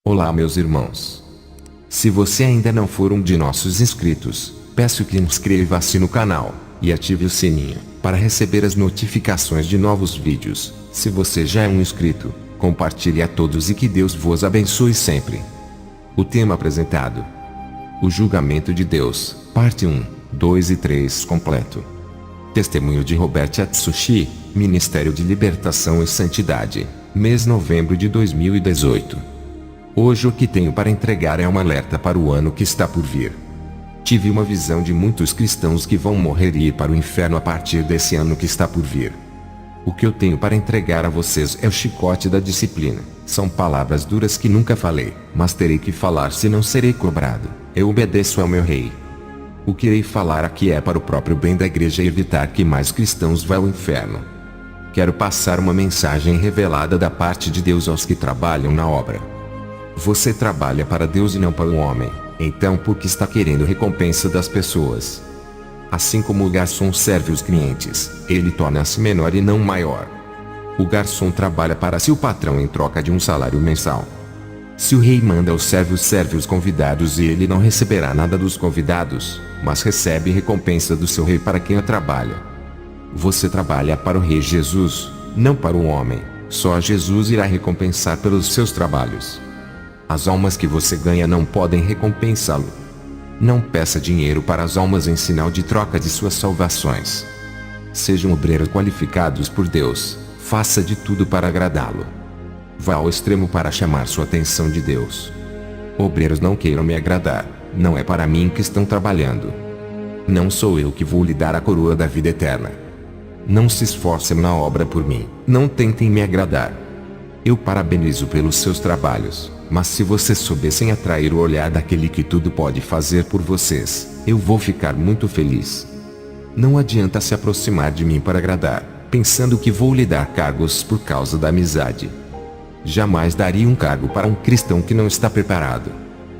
Olá, meus irmãos. Se você ainda não for um de nossos inscritos, peço que inscreva-se no canal e ative o sininho para receber as notificações de novos vídeos. Se você já é um inscrito, compartilhe a todos e que Deus vos abençoe sempre. O tema apresentado: o julgamento de Deus, parte 1, 2 e 3 completo. Testemunho de Robert Atsushi, Ministério de Libertação e Santidade, mês novembro de 2018. Hoje o que tenho para entregar é um alerta para o ano que está por vir. Tive uma visão de muitos cristãos que vão morrer e ir para o inferno a partir desse ano que está por vir. O que eu tenho para entregar a vocês é o chicote da disciplina. São palavras duras que nunca falei, mas terei que falar se não serei cobrado. Eu obedeço ao meu rei. O que irei falar aqui é para o próprio bem da igreja e evitar que mais cristãos vá ao inferno. Quero passar uma mensagem revelada da parte de Deus aos que trabalham na obra. Você trabalha para Deus e não para o homem, então por que está querendo recompensa das pessoas? Assim como o garçom serve os clientes, ele torna-se menor e não maior. O garçom trabalha para seu patrão em troca de um salário mensal. Se o rei manda aos servos, serve os convidados e ele não receberá nada dos convidados, mas recebe recompensa do seu rei para quem o trabalha. Você trabalha para o rei Jesus, não para o homem. Só Jesus irá recompensar pelos seus trabalhos. As almas que você ganha não podem recompensá-lo. Não peça dinheiro para as almas em sinal de troca de suas salvações. Sejam obreiros qualificados por Deus, faça de tudo para agradá-lo. Vá ao extremo para chamar sua atenção de Deus. Obreiros não queiram me agradar, não é para mim que estão trabalhando. Não sou eu que vou lhe dar a coroa da vida eterna. Não se esforcem na obra por mim, não tentem me agradar. Eu parabenizo pelos seus trabalhos, mas se vocês soubessem atrair o olhar daquele que tudo pode fazer por vocês, eu vou ficar muito feliz. Não adianta se aproximar de mim para agradar, pensando que vou lhe dar cargos por causa da amizade. Jamais daria um cargo para um cristão que não está preparado.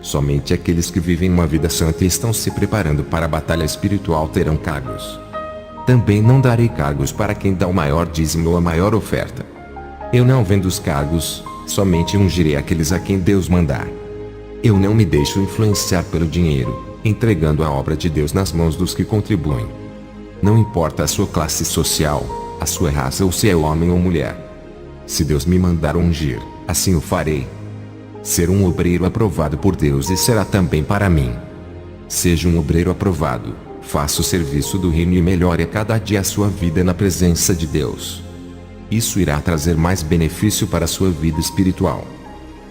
Somente aqueles que vivem uma vida santa e estão se preparando para a batalha espiritual terão cargos. Também não darei cargos para quem dá o maior dízimo ou a maior oferta. Eu não vendo os cargos, somente ungirei aqueles a quem Deus mandar. Eu não me deixo influenciar pelo dinheiro, entregando a obra de Deus nas mãos dos que contribuem. Não importa a sua classe social, a sua raça ou se é homem ou mulher. Se Deus me mandar ungir, assim o farei. Ser um obreiro aprovado por Deus e será também para mim. Seja um obreiro aprovado, faça o serviço do reino e melhore a cada dia a sua vida na presença de Deus. Isso irá trazer mais benefício para a sua vida espiritual.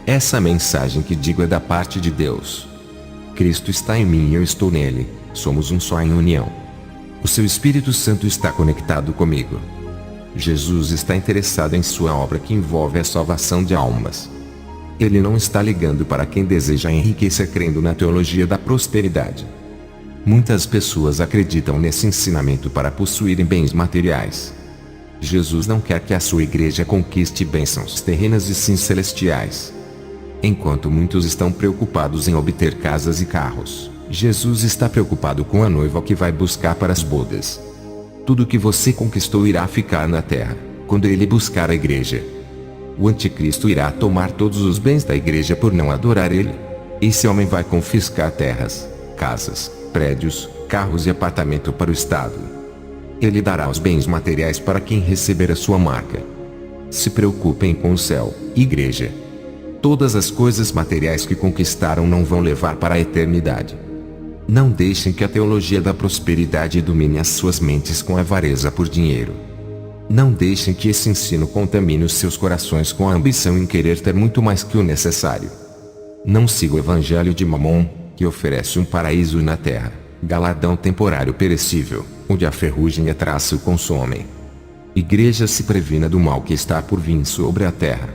Essa mensagem que digo é da parte de Deus. Cristo está em mim e eu estou nele, somos um só em união. O seu Espírito Santo está conectado comigo. Jesus está interessado em sua obra que envolve a salvação de almas. Ele não está ligando para quem deseja enriquecer crendo na teologia da prosperidade. Muitas pessoas acreditam nesse ensinamento para possuírem bens materiais. Jesus não quer que a sua igreja conquiste bênçãos terrenas e sim celestiais. Enquanto muitos estão preocupados em obter casas e carros, Jesus está preocupado com a noiva que vai buscar para as bodas. Tudo que você conquistou irá ficar na terra, quando ele buscar a igreja. O anticristo irá tomar todos os bens da igreja por não adorar ele. Esse homem vai confiscar terras, casas, prédios, carros e apartamento para o Estado. Ele dará os bens materiais para quem receber a sua marca. Se preocupem com o céu, igreja. Todas as coisas materiais que conquistaram não vão levar para a eternidade. Não deixem que a teologia da prosperidade domine as suas mentes com avareza por dinheiro. Não deixem que esse ensino contamine os seus corações com a ambição em querer ter muito mais que o necessário. Não siga o evangelho de Mamon, que oferece um paraíso na terra, galardão temporário perecível, onde a ferrugem e a traça o consomem. Igreja, se previna do mal que está por vir sobre a terra.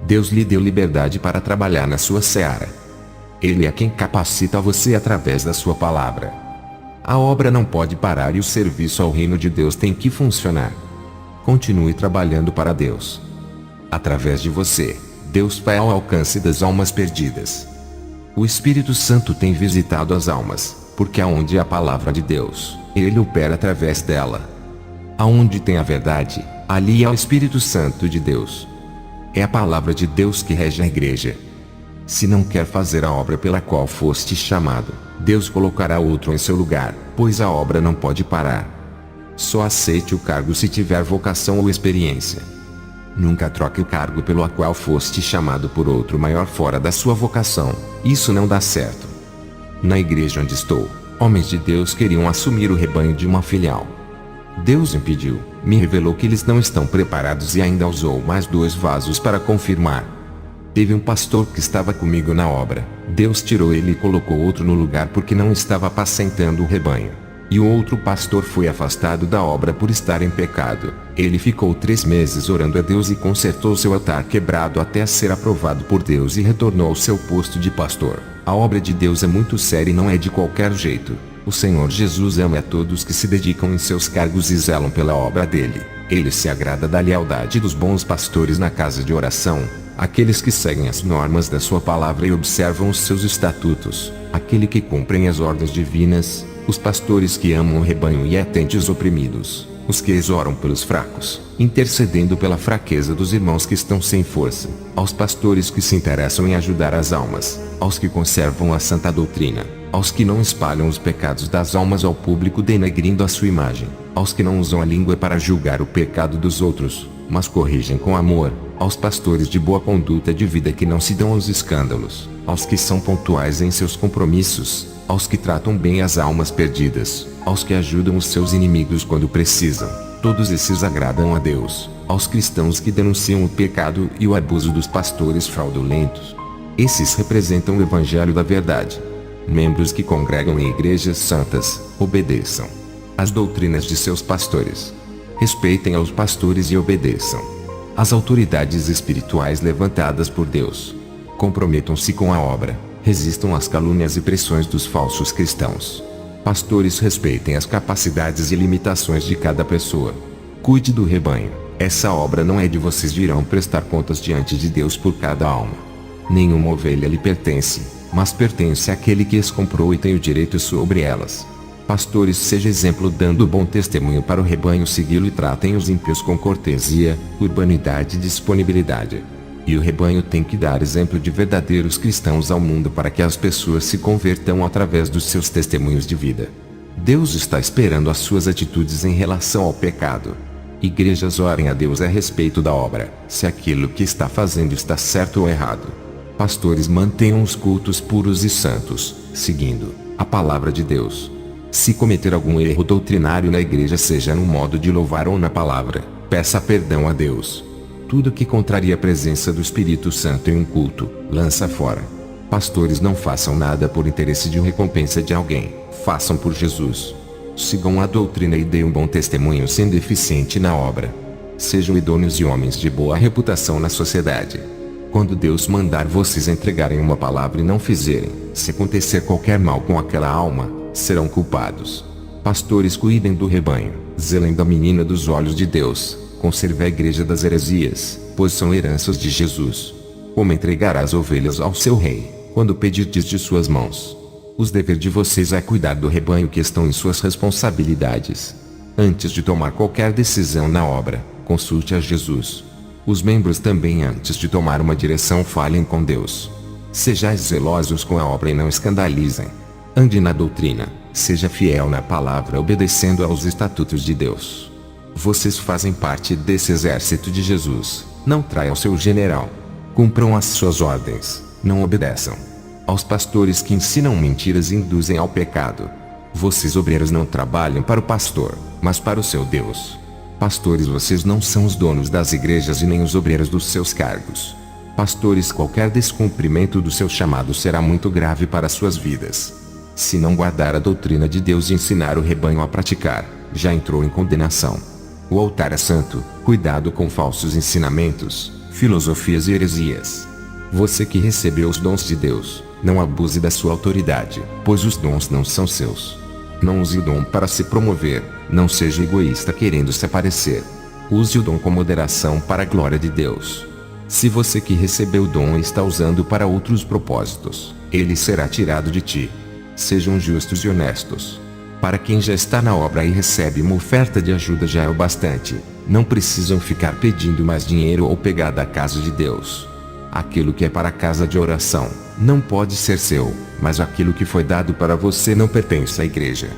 Deus lhe deu liberdade para trabalhar na sua seara. Ele é quem capacita você através da sua palavra. A obra não pode parar e o serviço ao reino de Deus tem que funcionar. Continue trabalhando para Deus. Através de você, Deus vai ao alcance das almas perdidas. O Espírito Santo tem visitado as almas, porque aonde há a palavra de Deus, ele opera através dela. Aonde tem a verdade, ali há o Espírito Santo de Deus. É a palavra de Deus que rege a igreja. Se não quer fazer a obra pela qual foste chamado, Deus colocará outro em seu lugar, pois a obra não pode parar. Só aceite o cargo se tiver vocação ou experiência. Nunca troque o cargo pelo qual foste chamado por outro maior fora da sua vocação. Isso não dá certo. Na igreja onde estou, homens de Deus queriam assumir o rebanho de uma filial. Deus impediu, me revelou que eles não estão preparados e ainda usou mais 2 vasos para confirmar. Teve um pastor que estava comigo na obra. Deus tirou ele e colocou outro no lugar porque não estava apacentando o rebanho. E o outro pastor foi afastado da obra por estar em pecado. Ele ficou 3 meses orando a Deus e consertou seu altar quebrado até ser aprovado por Deus e retornou ao seu posto de pastor. A obra de Deus é muito séria e não é de qualquer jeito. O Senhor Jesus ama a todos que se dedicam em seus cargos e zelam pela obra dele. Ele se agrada da lealdade dos bons pastores na casa de oração, aqueles que seguem as normas da sua palavra e observam os seus estatutos, aquele que cumprem as ordens divinas, os pastores que amam o rebanho e atendem os oprimidos, os que exoram pelos fracos, intercedendo pela fraqueza dos irmãos que estão sem força, aos pastores que se interessam em ajudar as almas, aos que conservam a santa doutrina, aos que não espalham os pecados das almas ao público denegrindo a sua imagem, aos que não usam a língua para julgar o pecado dos outros, mas corrigem com amor, aos pastores de boa conduta de vida que não se dão aos escândalos, aos que são pontuais em seus compromissos, aos que tratam bem as almas perdidas, aos que ajudam os seus inimigos quando precisam. Todos esses agradam a Deus. Aos cristãos que denunciam o pecado e o abuso dos pastores fraudulentos. Esses representam o evangelho da verdade. Membros que congregam em igrejas santas, obedeçam às doutrinas de seus pastores. Respeitem aos pastores e obedeçam às autoridades espirituais levantadas por Deus. Comprometam-se com a obra. Resistam às calúnias e pressões dos falsos cristãos. Pastores, respeitem as capacidades e limitações de cada pessoa. Cuide do rebanho. Essa obra não é de vocês, virão prestar contas diante de Deus por cada alma. Nenhuma ovelha lhe pertence, mas pertence àquele que as comprou e tem o direito sobre elas. Pastores, seja exemplo dando bom testemunho para o rebanho segui-lo e tratem os ímpios com cortesia, urbanidade e disponibilidade. E o rebanho tem que dar exemplo de verdadeiros cristãos ao mundo para que as pessoas se convertam através dos seus testemunhos de vida. Deus está esperando as suas atitudes em relação ao pecado. Igrejas, orem a Deus a respeito da obra, se aquilo que está fazendo está certo ou errado. Pastores, mantenham os cultos puros e santos, seguindo a palavra de Deus. Se cometer algum erro doutrinário na igreja, seja no modo de louvar ou na palavra, peça perdão a Deus. Tudo que contraria a presença do Espírito Santo em um culto, lança fora. Pastores, não façam nada por interesse de recompensa de alguém, façam por Jesus. Sigam a doutrina e deem um bom testemunho sendo eficiente na obra. Sejam idôneos e homens de boa reputação na sociedade. Quando Deus mandar vocês entregarem uma palavra e não fizerem, se acontecer qualquer mal com aquela alma, serão culpados. Pastores, cuidem do rebanho, zelem da menina dos olhos de Deus. Conserve a igreja das heresias, pois são heranças de Jesus. Como entregará as ovelhas ao seu rei, quando pedirdes de suas mãos? Os dever de vocês é cuidar do rebanho que estão em suas responsabilidades. Antes de tomar qualquer decisão na obra, consulte a Jesus. Os membros também, antes de tomar uma direção, falem com Deus. Sejais zelosos com a obra e não escandalizem. Ande na doutrina, seja fiel na palavra, obedecendo aos estatutos de Deus. Vocês fazem parte desse exército de Jesus. Não traiam seu general. Cumpram as suas ordens. Não obedeçam aos pastores que ensinam mentiras e induzem ao pecado. Vocês, obreiros, não trabalham para o pastor, mas para o seu Deus. Pastores, vocês não são os donos das igrejas e nem os obreiros dos seus cargos. Pastores, qualquer descumprimento do seu chamado será muito grave para suas vidas. Se não guardar a doutrina de Deus e ensinar o rebanho a praticar, já entrou em condenação. O altar é santo, cuidado com falsos ensinamentos, filosofias e heresias. Você que recebeu os dons de Deus, não abuse da sua autoridade, pois os dons não são seus. Não use o dom para se promover, não seja egoísta querendo se aparecer. Use o dom com moderação para a glória de Deus. Se você que recebeu o dom está usando para outros propósitos, ele será tirado de ti. Sejam justos e honestos. Para quem já está na obra e recebe uma oferta de ajuda já é o bastante. Não precisam ficar pedindo mais dinheiro ou pegar da casa de Deus. Aquilo que é para a casa de oração, não pode ser seu, mas aquilo que foi dado para você não pertence à igreja.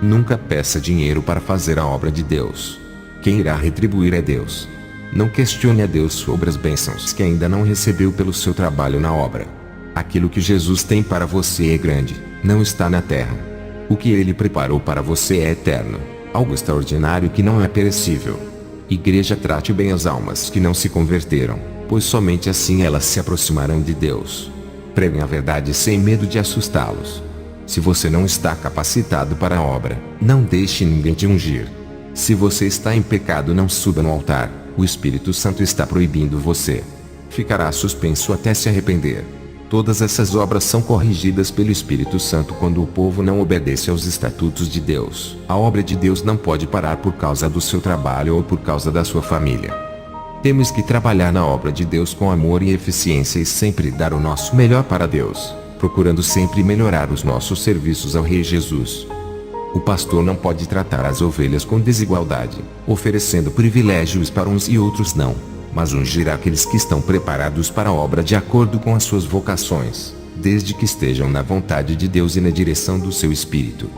Nunca peça dinheiro para fazer a obra de Deus. Quem irá retribuir é Deus. Não questione a Deus sobre as bênçãos que ainda não recebeu pelo seu trabalho na obra. Aquilo que Jesus tem para você é grande, não está na terra. O que Ele preparou para você é eterno, algo extraordinário que não é perecível. Igreja, trate bem as almas que não se converteram, pois somente assim elas se aproximarão de Deus. Preguem a verdade sem medo de assustá-los. Se você não está capacitado para a obra, não deixe ninguém te ungir. Se você está em pecado, não suba no altar, o Espírito Santo está proibindo você. Ficará suspenso até se arrepender. Todas essas obras são corrigidas pelo Espírito Santo quando o povo não obedece aos estatutos de Deus. A obra de Deus não pode parar por causa do seu trabalho ou por causa da sua família. Temos que trabalhar na obra de Deus com amor e eficiência e sempre dar o nosso melhor para Deus, procurando sempre melhorar os nossos serviços ao Rei Jesus. O pastor não pode tratar as ovelhas com desigualdade, oferecendo privilégios para uns e outros não, mas ungir aqueles que estão preparados para a obra de acordo com as suas vocações, desde que estejam na vontade de Deus e na direção do seu Espírito.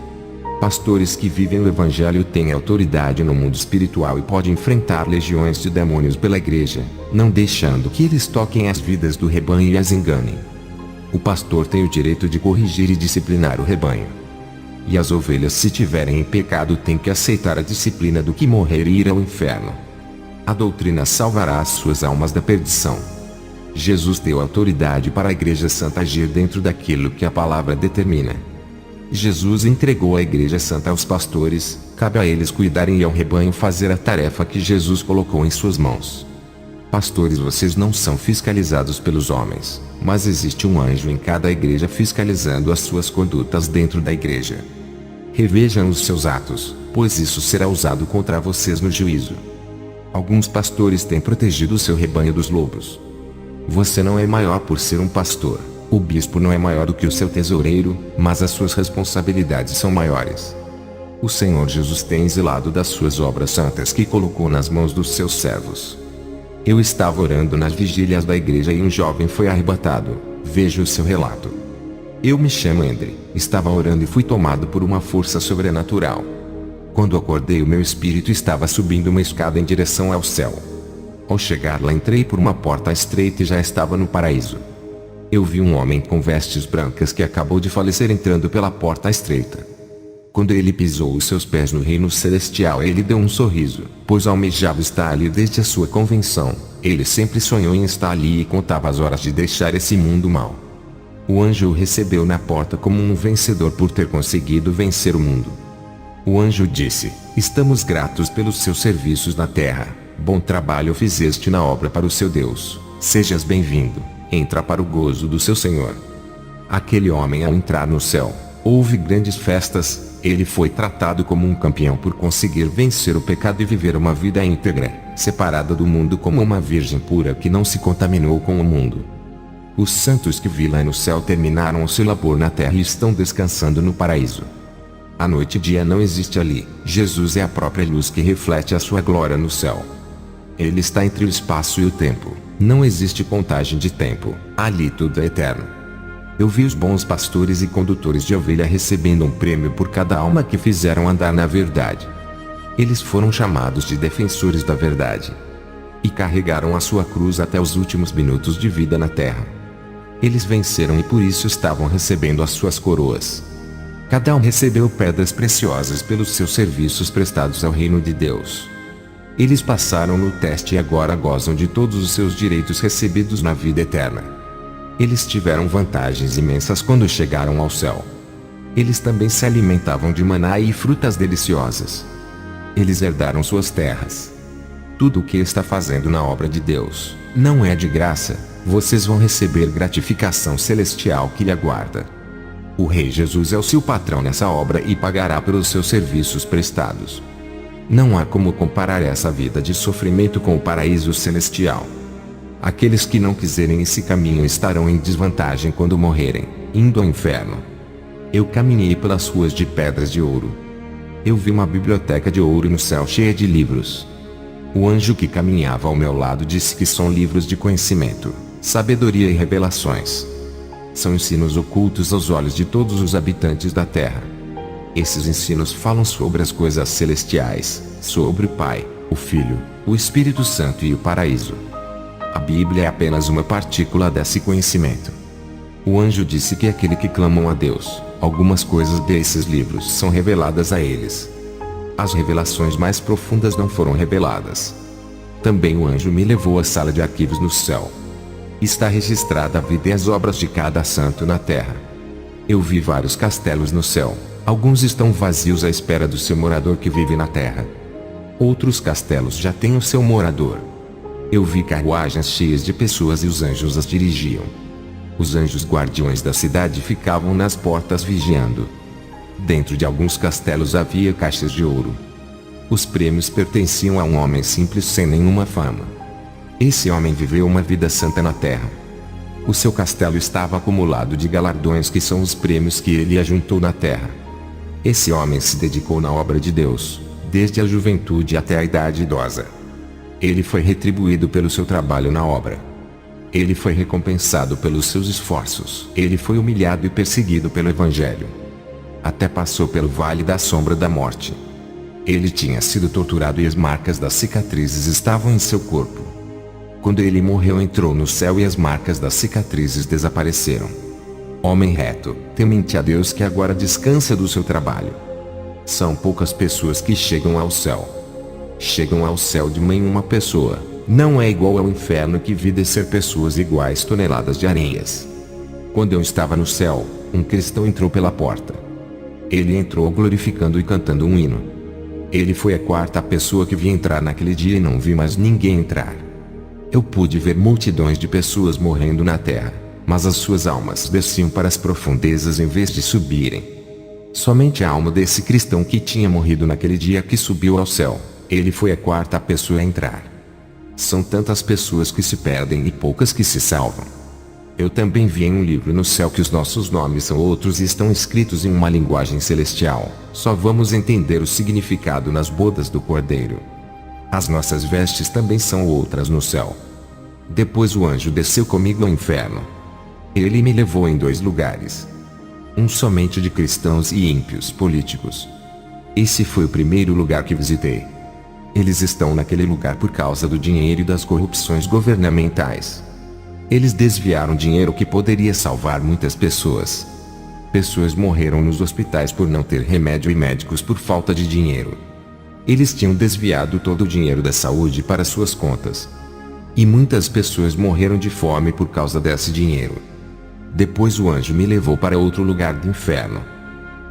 Pastores que vivem o Evangelho têm autoridade no mundo espiritual e podem enfrentar legiões de demônios pela igreja, não deixando que eles toquem as vidas do rebanho e as enganem. O pastor tem o direito de corrigir e disciplinar o rebanho. E as ovelhas, se tiverem em pecado, têm que aceitar a disciplina do que morrer e ir ao inferno. A doutrina salvará as suas almas da perdição. Jesus deu autoridade para a Igreja Santa agir dentro daquilo que a palavra determina. Jesus entregou a Igreja Santa aos pastores, cabe a eles cuidarem e ao rebanho fazer a tarefa que Jesus colocou em suas mãos. Pastores, vocês não são fiscalizados pelos homens, mas existe um anjo em cada igreja fiscalizando as suas condutas dentro da igreja. Revejam os seus atos, pois isso será usado contra vocês no juízo. Alguns pastores têm protegido o seu rebanho dos lobos. Você não é maior por ser um pastor. O bispo não é maior do que o seu tesoureiro, mas as suas responsabilidades são maiores. O Senhor Jesus tem zelado das suas obras santas que colocou nas mãos dos seus servos. Eu estava orando nas vigílias da igreja e um jovem foi arrebatado. Veja o seu relato. Eu me chamo Andre, estava orando e fui tomado por uma força sobrenatural. Quando acordei, o meu espírito estava subindo uma escada em direção ao céu. Ao chegar lá, entrei por uma porta estreita e já estava no paraíso. Eu vi um homem com vestes brancas que acabou de falecer entrando pela porta estreita. Quando ele pisou os seus pés no reino celestial, ele deu um sorriso, pois almejava estar ali desde a sua convenção. Ele sempre sonhou em estar ali e contava as horas de deixar esse mundo mau. O anjo o recebeu na porta como um vencedor por ter conseguido vencer o mundo. O anjo disse: "Estamos gratos pelos seus serviços na terra. Bom trabalho fizeste na obra para o seu Deus. Sejas bem-vindo. Entra para o gozo do seu Senhor." Aquele homem, ao entrar no céu, houve grandes festas. Ele foi tratado como um campeão por conseguir vencer o pecado e viver uma vida íntegra, separada do mundo como uma virgem pura que não se contaminou com o mundo. Os santos que vi lá no céu terminaram o seu labor na terra e estão descansando no paraíso. A noite e dia não existe ali. Jesus é a própria luz que reflete a sua glória no céu. Ele está entre o espaço e o tempo. Não existe contagem de tempo. Ali tudo é eterno. Eu vi os bons pastores e condutores de ovelha recebendo um prêmio por cada alma que fizeram andar na verdade. Eles foram chamados de defensores da verdade. E carregaram a sua cruz até os últimos minutos de vida na terra. Eles venceram e por isso estavam recebendo as suas coroas. Cada um recebeu pedras preciosas pelos seus serviços prestados ao reino de Deus. Eles passaram no teste e agora gozam de todos os seus direitos recebidos na vida eterna. Eles tiveram vantagens imensas quando chegaram ao céu. Eles também se alimentavam de maná e frutas deliciosas. Eles herdaram suas terras. Tudo o que está fazendo na obra de Deus não é de graça. Vocês vão receber gratificação celestial que lhe aguarda. O Rei Jesus é o seu patrão nessa obra e pagará pelos seus serviços prestados. Não há como comparar essa vida de sofrimento com o paraíso celestial. Aqueles que não quiserem esse caminho estarão em desvantagem quando morrerem, indo ao inferno. Eu caminhei pelas ruas de pedras de ouro. Eu vi uma biblioteca de ouro no céu cheia de livros. O anjo que caminhava ao meu lado disse que são livros de conhecimento. sabedoria e revelações. São ensinos ocultos aos olhos de todos os habitantes da terra. Esses ensinos falam sobre as coisas celestiais, sobre o Pai, o Filho, o Espírito Santo e o paraíso. A Bíblia é apenas uma partícula desse conhecimento. O anjo disse que aquele que clamam a Deus, algumas coisas desses livros são reveladas a eles. As revelações mais profundas não foram reveladas. Também o anjo me levou à sala de arquivos no céu. Está registrada a vida e as obras de cada santo na terra. Eu vi vários castelos no céu. Alguns estão vazios à espera do seu morador que vive na terra. Outros castelos já têm o seu morador. Eu vi carruagens cheias de pessoas e os anjos as dirigiam. Os anjos guardiões da cidade ficavam nas portas vigiando. Dentro de alguns castelos havia caixas de ouro. Os prêmios pertenciam a um homem simples sem nenhuma fama. Esse homem viveu uma vida santa na terra. O seu castelo estava acumulado de galardões que são os prêmios que ele ajuntou na terra. Esse homem se dedicou na obra de Deus, desde a juventude até a idade idosa. Ele foi retribuído pelo seu trabalho na obra. Ele foi recompensado pelos seus esforços. Ele foi humilhado e perseguido pelo Evangelho. Até passou pelo vale da sombra da morte. Ele tinha sido torturado e as marcas das cicatrizes estavam em seu corpo. Quando ele morreu, entrou no céu e as marcas das cicatrizes desapareceram. Homem reto, temente a Deus que agora descansa do seu trabalho. São poucas pessoas que chegam ao céu. Chegam ao céu de uma pessoa. Não é igual ao inferno que vi descer pessoas iguais toneladas de areias. Quando eu estava no céu, um cristão entrou pela porta. Ele entrou glorificando e cantando um hino. Ele foi a quarta pessoa que vi entrar naquele dia e não vi mais ninguém entrar. Eu pude ver multidões de pessoas morrendo na terra, mas as suas almas desciam para as profundezas em vez de subirem. Somente a alma desse cristão que tinha morrido naquele dia que subiu ao céu. Ele foi a quarta pessoa a entrar. São tantas pessoas que se perdem e poucas que se salvam. Eu também vi em um livro no céu que os nossos nomes são outros e estão escritos em uma linguagem celestial. Só vamos entender o significado nas bodas do Cordeiro. As nossas vestes também são outras no céu. Depois o anjo desceu comigo ao inferno. Ele me levou em 2 lugares. Um somente de cristãos e ímpios políticos. Esse foi o primeiro lugar que visitei. Eles estão naquele lugar por causa do dinheiro e das corrupções governamentais. Eles desviaram dinheiro que poderia salvar muitas pessoas. Pessoas morreram nos hospitais por não ter remédio e médicos por falta de dinheiro. Eles tinham desviado todo o dinheiro da saúde para suas contas. E muitas pessoas morreram de fome por causa desse dinheiro. Depois o anjo me levou para outro lugar do inferno.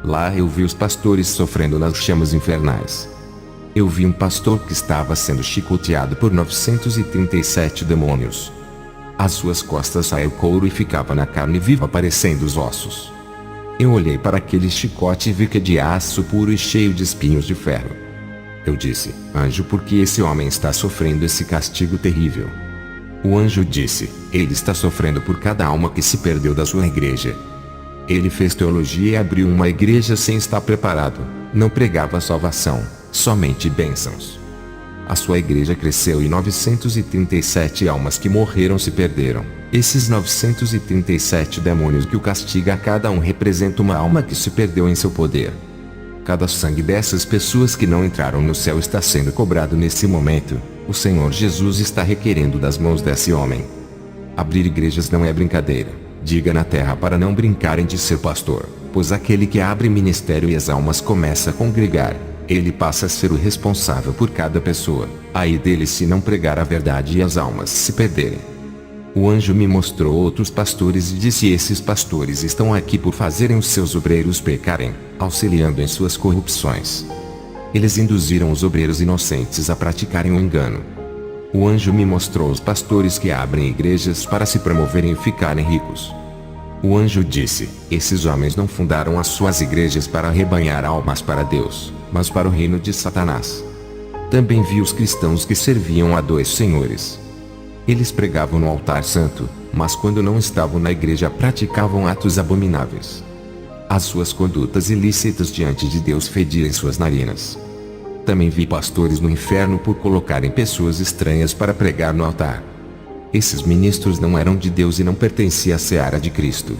Lá eu vi os pastores sofrendo nas chamas infernais. Eu vi um pastor que estava sendo chicoteado por 937 demônios. Às suas costas saía o couro e ficava na carne viva aparecendo os ossos. Eu olhei para aquele chicote e vi que é de aço puro e cheio de espinhos de ferro. Eu disse, anjo, por que esse homem está sofrendo esse castigo terrível? O anjo disse, ele está sofrendo por cada alma que se perdeu da sua igreja. Ele fez teologia e abriu uma igreja sem estar preparado, não pregava salvação, somente bênçãos. A sua igreja cresceu e 937 almas que morreram se perderam. Esses 937 demônios que o castiga a cada um representa uma alma que se perdeu em seu poder. Cada sangue dessas pessoas que não entraram no céu está sendo cobrado nesse momento. O Senhor Jesus está requerendo das mãos desse homem. Abrir igrejas não é brincadeira. Diga na terra para não brincarem de ser pastor, pois aquele que abre ministério e as almas começa a congregar, ele passa a ser o responsável por cada pessoa. Ai dele se não pregar a verdade e as almas se perderem. O anjo me mostrou outros pastores e disse, esses pastores estão aqui por fazerem os seus obreiros pecarem, auxiliando em suas corrupções. Eles induziram os obreiros inocentes a praticarem o engano. O anjo me mostrou os pastores que abrem igrejas para se promoverem e ficarem ricos. O anjo disse, esses homens não fundaram as suas igrejas para arrebanhar almas para Deus, mas para o reino de Satanás. Também vi os cristãos que serviam a 2 senhores. Eles pregavam no altar santo, mas quando não estavam na igreja praticavam atos abomináveis. As suas condutas ilícitas diante de Deus fediam em suas narinas. Também vi pastores no inferno por colocarem pessoas estranhas para pregar no altar. Esses ministros não eram de Deus e não pertenciam à seara de Cristo.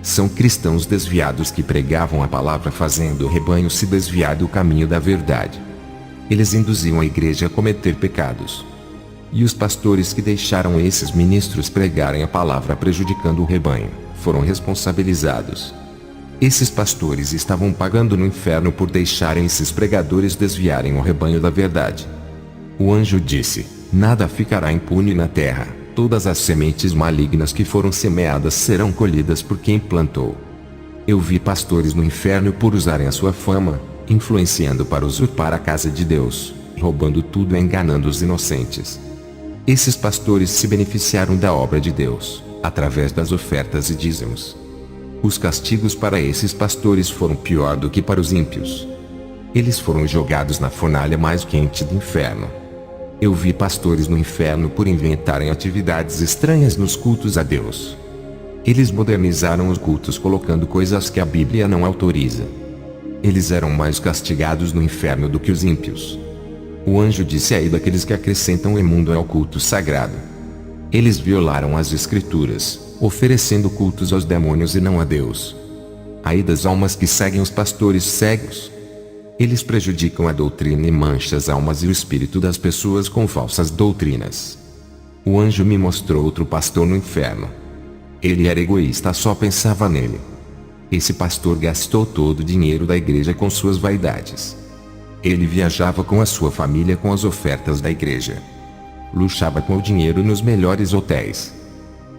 São cristãos desviados que pregavam a palavra fazendo o rebanho se desviar do caminho da verdade. Eles induziam a igreja a cometer pecados. E os pastores que deixaram esses ministros pregarem a palavra prejudicando o rebanho, foram responsabilizados. Esses pastores estavam pagando no inferno por deixarem esses pregadores desviarem o rebanho da verdade. O anjo disse: nada ficará impune na terra, todas as sementes malignas que foram semeadas serão colhidas por quem plantou. Eu vi pastores no inferno por usarem a sua fama, influenciando para usurpar a casa de Deus, roubando tudo e enganando os inocentes. Esses pastores se beneficiaram da obra de Deus, através das ofertas e dízimos. Os castigos para esses pastores foram pior do que para os ímpios. Eles foram jogados na fornalha mais quente do inferno. Eu vi pastores no inferno por inventarem atividades estranhas nos cultos a Deus. Eles modernizaram os cultos colocando coisas que a Bíblia não autoriza. Eles eram mais castigados no inferno do que os ímpios. O anjo disse aí daqueles que acrescentam imundo ao culto sagrado. Eles violaram as escrituras, oferecendo cultos aos demônios e não a Deus. Ai das almas que seguem os pastores cegos. Eles prejudicam a doutrina e mancham as almas e o espírito das pessoas com falsas doutrinas. O anjo me mostrou outro pastor no inferno. Ele era egoísta, só pensava nele. Esse pastor gastou todo o dinheiro da igreja com suas vaidades. Ele viajava com a sua família com as ofertas da igreja. Luxava com o dinheiro nos melhores hotéis.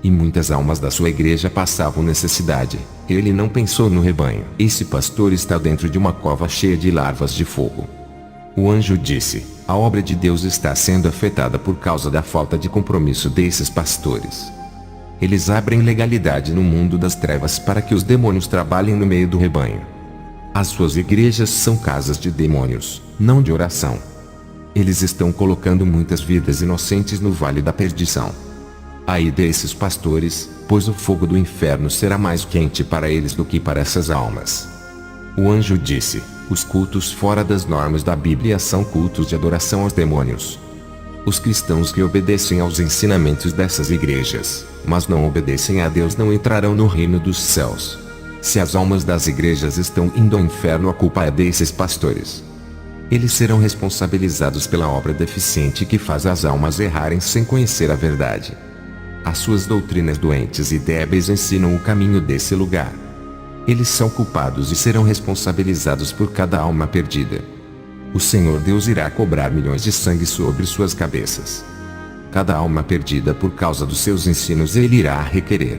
E muitas almas da sua igreja passavam necessidade. Ele não pensou no rebanho. Esse pastor está dentro de uma cova cheia de larvas de fogo. O anjo disse: a obra de Deus está sendo afetada por causa da falta de compromisso desses pastores. Eles abrem legalidade no mundo das trevas para que os demônios trabalhem no meio do rebanho. As suas igrejas são casas de demônios, não de oração. Eles estão colocando muitas vidas inocentes no vale da perdição. Ai desses pastores, pois o fogo do inferno será mais quente para eles do que para essas almas. O anjo disse: os cultos fora das normas da Bíblia são cultos de adoração aos demônios. Os cristãos que obedecem aos ensinamentos dessas igrejas, mas não obedecem a Deus, não entrarão no reino dos céus. Se as almas das igrejas estão indo ao inferno, a culpa é desses pastores. Eles serão responsabilizados pela obra deficiente que faz as almas errarem sem conhecer a verdade. As suas doutrinas doentes e débeis ensinam o caminho desse lugar. Eles são culpados e serão responsabilizados por cada alma perdida. O Senhor Deus irá cobrar milhões de sangue sobre suas cabeças. Cada alma perdida por causa dos seus ensinos Ele irá requerer.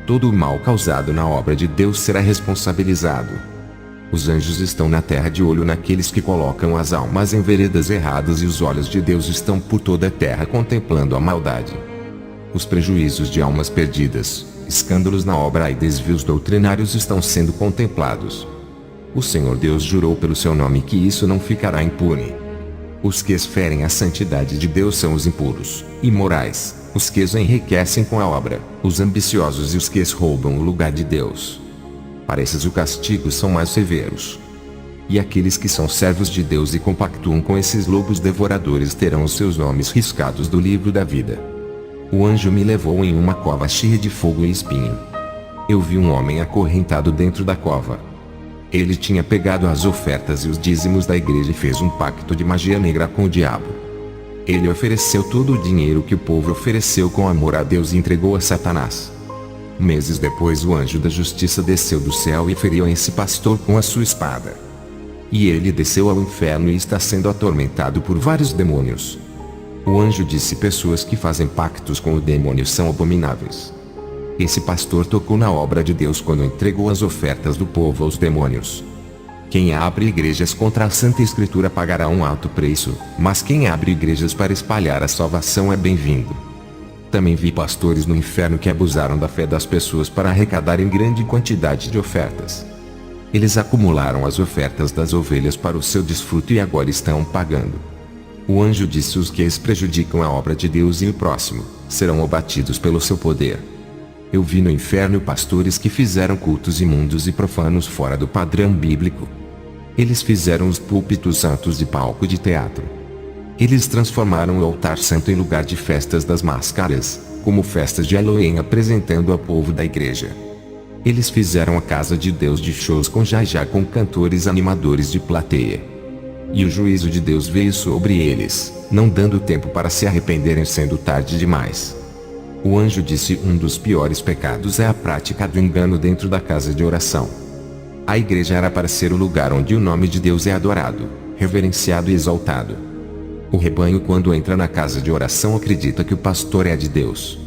Todo o mal causado na obra de Deus será responsabilizado. Os anjos estão na terra de olho naqueles que colocam as almas em veredas erradas, e os olhos de Deus estão por toda a terra contemplando a maldade. Os prejuízos de almas perdidas, escândalos na obra e desvios doutrinários estão sendo contemplados. O Senhor Deus jurou pelo seu nome que isso não ficará impune. Os que esferem a santidade de Deus são os impuros, imorais, os que enriquecem com a obra, os ambiciosos e os que roubam o lugar de Deus. Para esses os castigos são mais severos. E aqueles que são servos de Deus e compactuam com esses lobos devoradores terão os seus nomes riscados do livro da vida. O anjo me levou em uma cova cheia de fogo e espinho. Eu vi um homem acorrentado dentro da cova. Ele tinha pegado as ofertas e os dízimos da igreja e fez um pacto de magia negra com o diabo. Ele ofereceu todo o dinheiro que o povo ofereceu com amor a Deus e entregou a Satanás. Meses depois, o anjo da justiça desceu do céu e feriu esse pastor com a sua espada. E ele desceu ao inferno e está sendo atormentado por vários demônios. O anjo disse: pessoas que fazem pactos com o demônio são abomináveis. Esse pastor tocou na obra de Deus quando entregou as ofertas do povo aos demônios. Quem abre igrejas contra a Santa Escritura pagará um alto preço, mas quem abre igrejas para espalhar a salvação é bem-vindo. Também vi pastores no inferno que abusaram da fé das pessoas para arrecadarem grande quantidade de ofertas. Eles acumularam as ofertas das ovelhas para o seu desfruto e agora estão pagando. O anjo disse: os que prejudicam a obra de Deus e o próximo, serão abatidos pelo seu poder. Eu vi no inferno pastores que fizeram cultos imundos e profanos fora do padrão bíblico. Eles fizeram os púlpitos santos de palco de teatro. Eles transformaram o altar santo em lugar de festas das máscaras, como festas de Halloween, apresentando ao povo da igreja. Eles fizeram a casa de Deus de shows com jajá, com cantores animadores de plateia. E o juízo de Deus veio sobre eles, não dando tempo para se arrependerem, sendo tarde demais. O anjo disse: um dos piores pecados é a prática do engano dentro da casa de oração. A igreja era para ser o lugar onde o nome de Deus é adorado, reverenciado e exaltado. O rebanho, quando entra na casa de oração, acredita que o pastor é de Deus.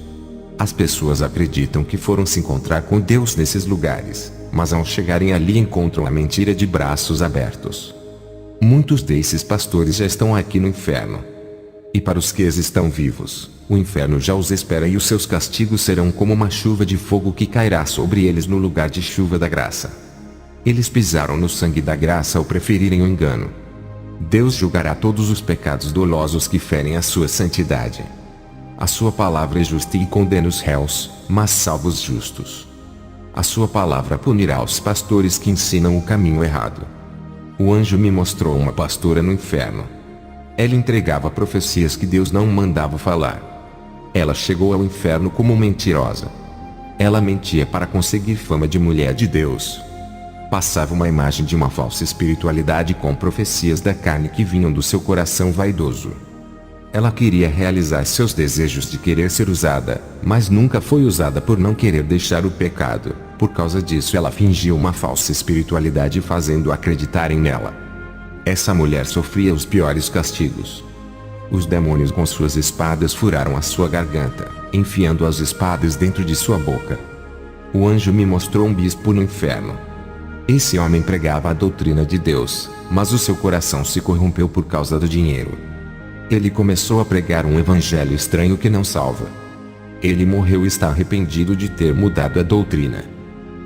As pessoas acreditam que foram se encontrar com Deus nesses lugares, mas ao chegarem ali encontram a mentira de braços abertos. Muitos desses pastores já estão aqui no inferno. E para os que estão vivos, o inferno já os espera, e os seus castigos serão como uma chuva de fogo que cairá sobre eles no lugar de chuva da graça. Eles pisaram no sangue da graça ao preferirem o engano. Deus julgará todos os pecados dolosos que ferem a sua santidade. A sua palavra é justa e condena os réus, mas salva os justos. A sua palavra punirá os pastores que ensinam o caminho errado. O anjo me mostrou uma pastora no inferno. Ela entregava profecias que Deus não mandava falar. Ela chegou ao inferno como mentirosa. Ela mentia para conseguir fama de mulher de Deus. Passava uma imagem de uma falsa espiritualidade com profecias da carne que vinham do seu coração vaidoso. Ela queria realizar seus desejos de querer ser usada, mas nunca foi usada por não querer deixar o pecado. Por causa disso, ela fingiu uma falsa espiritualidade, fazendo acreditarem nela. Essa mulher sofria os piores castigos. Os demônios com suas espadas furaram a sua garganta, enfiando as espadas dentro de sua boca. O anjo me mostrou um bispo no inferno. Esse homem pregava a doutrina de Deus, mas o seu coração se corrompeu por causa do dinheiro. Ele começou a pregar um evangelho estranho que não salva. Ele morreu e está arrependido de ter mudado a doutrina.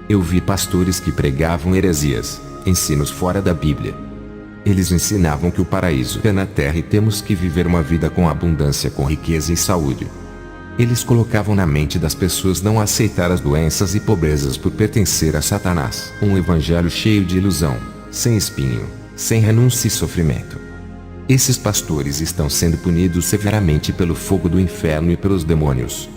Eu vi pastores que pregavam heresias, ensinos fora da Bíblia. Eles ensinavam que o paraíso é na terra e temos que viver uma vida com abundância, com riqueza e saúde. Eles colocavam na mente das pessoas não aceitar as doenças e pobrezas por pertencer a Satanás. Um evangelho cheio de ilusão, sem espinho, sem renúncia e sofrimento. Esses pastores estão sendo punidos severamente pelo fogo do inferno e pelos demônios.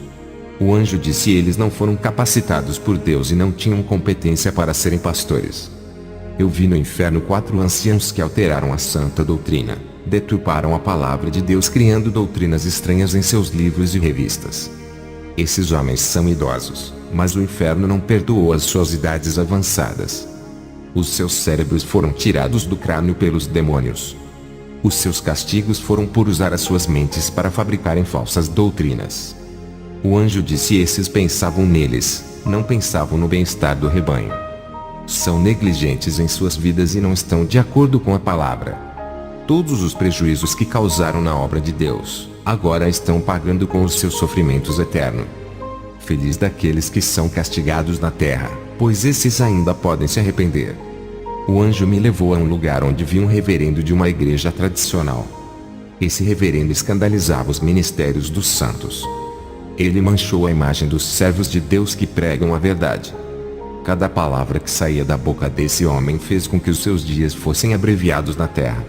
O anjo disse: eles não foram capacitados por Deus e não tinham competência para serem pastores. Eu vi no inferno 4 anciãos que alteraram a santa doutrina, deturparam a palavra de Deus, criando doutrinas estranhas em seus livros e revistas. Esses homens são idosos, mas o inferno não perdoou as suas idades avançadas. Os seus cérebros foram tirados do crânio pelos demônios. Os seus castigos foram por usar as suas mentes para fabricarem falsas doutrinas. O anjo disse: esses pensavam neles, não pensavam no bem-estar do rebanho. São negligentes em suas vidas e não estão de acordo com a palavra. Todos os prejuízos que causaram na obra de Deus, agora estão pagando com os seus sofrimentos eternos. Feliz daqueles que são castigados na terra, pois esses ainda podem se arrepender. O anjo me levou a um lugar onde vi um reverendo de uma igreja tradicional. Esse reverendo escandalizava os ministérios dos santos. Ele manchou a imagem dos servos de Deus que pregam a verdade. Cada palavra que saía da boca desse homem fez com que os seus dias fossem abreviados na terra.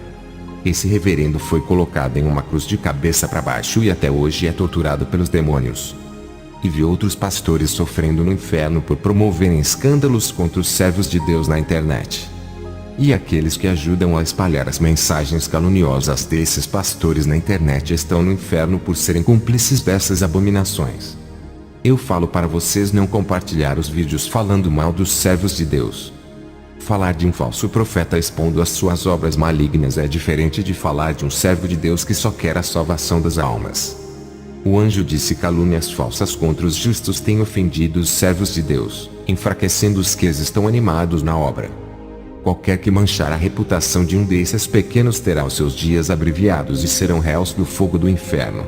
Esse reverendo foi colocado em uma cruz de cabeça para baixo e até hoje é torturado pelos demônios. E vi outros pastores sofrendo no inferno por promoverem escândalos contra os servos de Deus na internet. E aqueles que ajudam a espalhar as mensagens caluniosas desses pastores na internet estão no inferno por serem cúmplices dessas abominações. Eu falo para vocês não compartilhar os vídeos falando mal dos servos de Deus. Falar de um falso profeta expondo as suas obras malignas é diferente de falar de um servo de Deus que só quer a salvação das almas. O anjo disse: calúnias falsas contra os justos têm ofendido os servos de Deus, enfraquecendo os que estão animados na obra. Qualquer que manchar a reputação de um desses pequenos terá os seus dias abreviados e serão réus do fogo do inferno.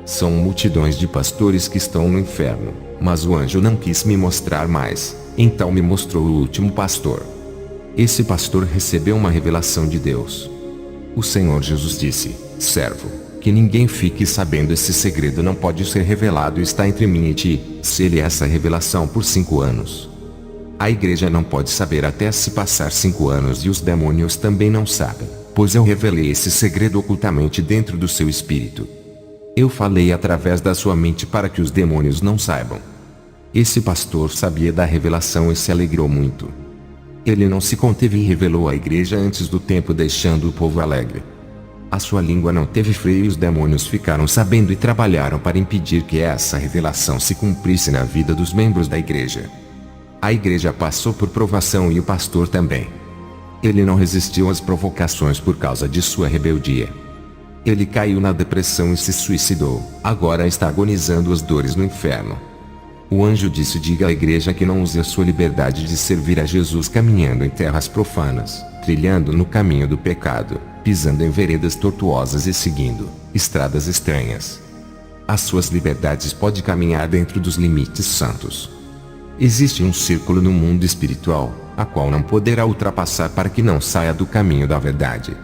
São multidões de pastores que estão no inferno, mas o anjo não quis me mostrar mais, então me mostrou o último pastor. Esse pastor recebeu uma revelação de Deus. O Senhor Jesus disse: servo, que ninguém fique sabendo, esse segredo não pode ser revelado, está entre mim e ti, se-lhe essa revelação por 5 anos. A igreja não pode saber até se passar 5 anos e os demônios também não sabem. pois eu revelei esse segredo ocultamente dentro do seu espírito. Eu falei através da sua mente para que os demônios não saibam. Esse pastor sabia da revelação e se alegrou muito. Ele não se conteve e revelou à igreja antes do tempo, deixando o povo alegre. A sua língua não teve freio e os demônios ficaram sabendo e trabalharam para impedir que essa revelação se cumprisse na vida dos membros da igreja. A igreja passou por provação e o pastor também. Ele não resistiu às provocações por causa de sua rebeldia. Ele caiu na depressão e se suicidou. Agora está agonizando as dores no inferno. O anjo disse: diga à igreja que não use a sua liberdade de servir a Jesus caminhando em terras profanas, trilhando no caminho do pecado, pisando em veredas tortuosas e seguindo estradas estranhas. As suas liberdades pode caminhar dentro dos limites santos. Existe um círculo no mundo espiritual, a qual não poderá ultrapassar para que não saia do caminho da verdade.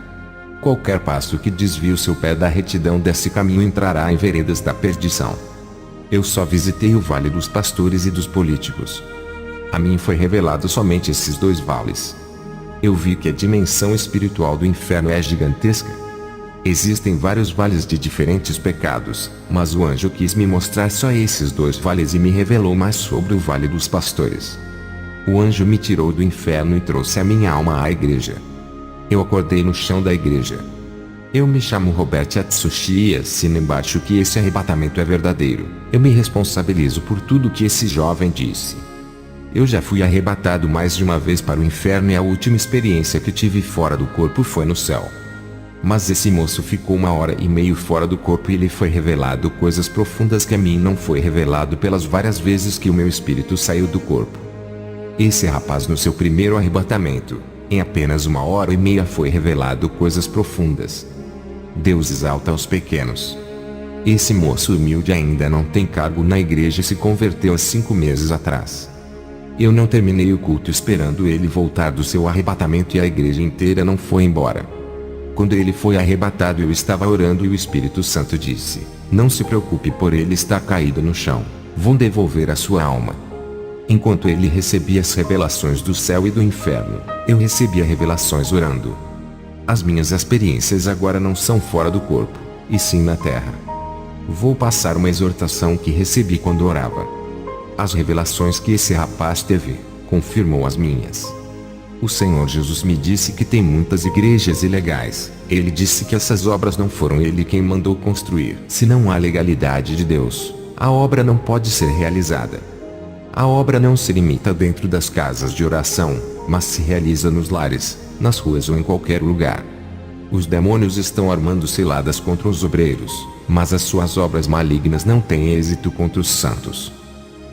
Qualquer passo que desvie o seu pé da retidão desse caminho entrará em veredas da perdição. Eu só visitei o vale dos pastores e dos políticos. A mim foi revelado somente esses dois vales. Eu vi que a dimensão espiritual do inferno é gigantesca. Existem vários vales de diferentes pecados, mas o anjo quis me mostrar só esses dois vales e me revelou mais sobre o vale dos pastores. O anjo me tirou do inferno e trouxe a minha alma à igreja. Eu acordei no chão da igreja. Eu me chamo Robert Atsushi e assino embaixo que esse arrebatamento é verdadeiro. Eu me responsabilizo por tudo que esse jovem disse. Eu já fui arrebatado mais de uma vez para o inferno e a última experiência que tive fora do corpo foi no céu. Mas esse moço ficou 1h30 fora do corpo e lhe foi revelado coisas profundas que a mim não foi revelado pelas várias vezes que o meu espírito saiu do corpo. Esse rapaz no seu primeiro arrebatamento, em apenas 1h30 foi revelado coisas profundas. Deus exalta os pequenos. Esse moço humilde ainda não tem cargo na igreja e se converteu há 5 meses atrás. Eu não terminei o culto esperando ele voltar do seu arrebatamento e a igreja inteira não foi embora. Quando ele foi arrebatado eu estava orando e o Espírito Santo disse: não se preocupe por ele estar caído no chão, vou devolver a sua alma. Enquanto ele recebia as revelações do céu e do inferno, eu recebia revelações orando. As minhas experiências agora não são fora do corpo, e sim na terra. Vou passar uma exortação que recebi quando orava. As revelações que esse rapaz teve, confirmou as minhas. O Senhor Jesus me disse que tem muitas igrejas ilegais. Ele disse que essas obras não foram ele quem mandou construir. Se não há legalidade de Deus, a obra não pode ser realizada. A obra não se limita dentro das casas de oração, mas se realiza nos lares, nas ruas ou em qualquer lugar. Os demônios estão armando ciladas contra os obreiros, mas as suas obras malignas não têm êxito contra os santos.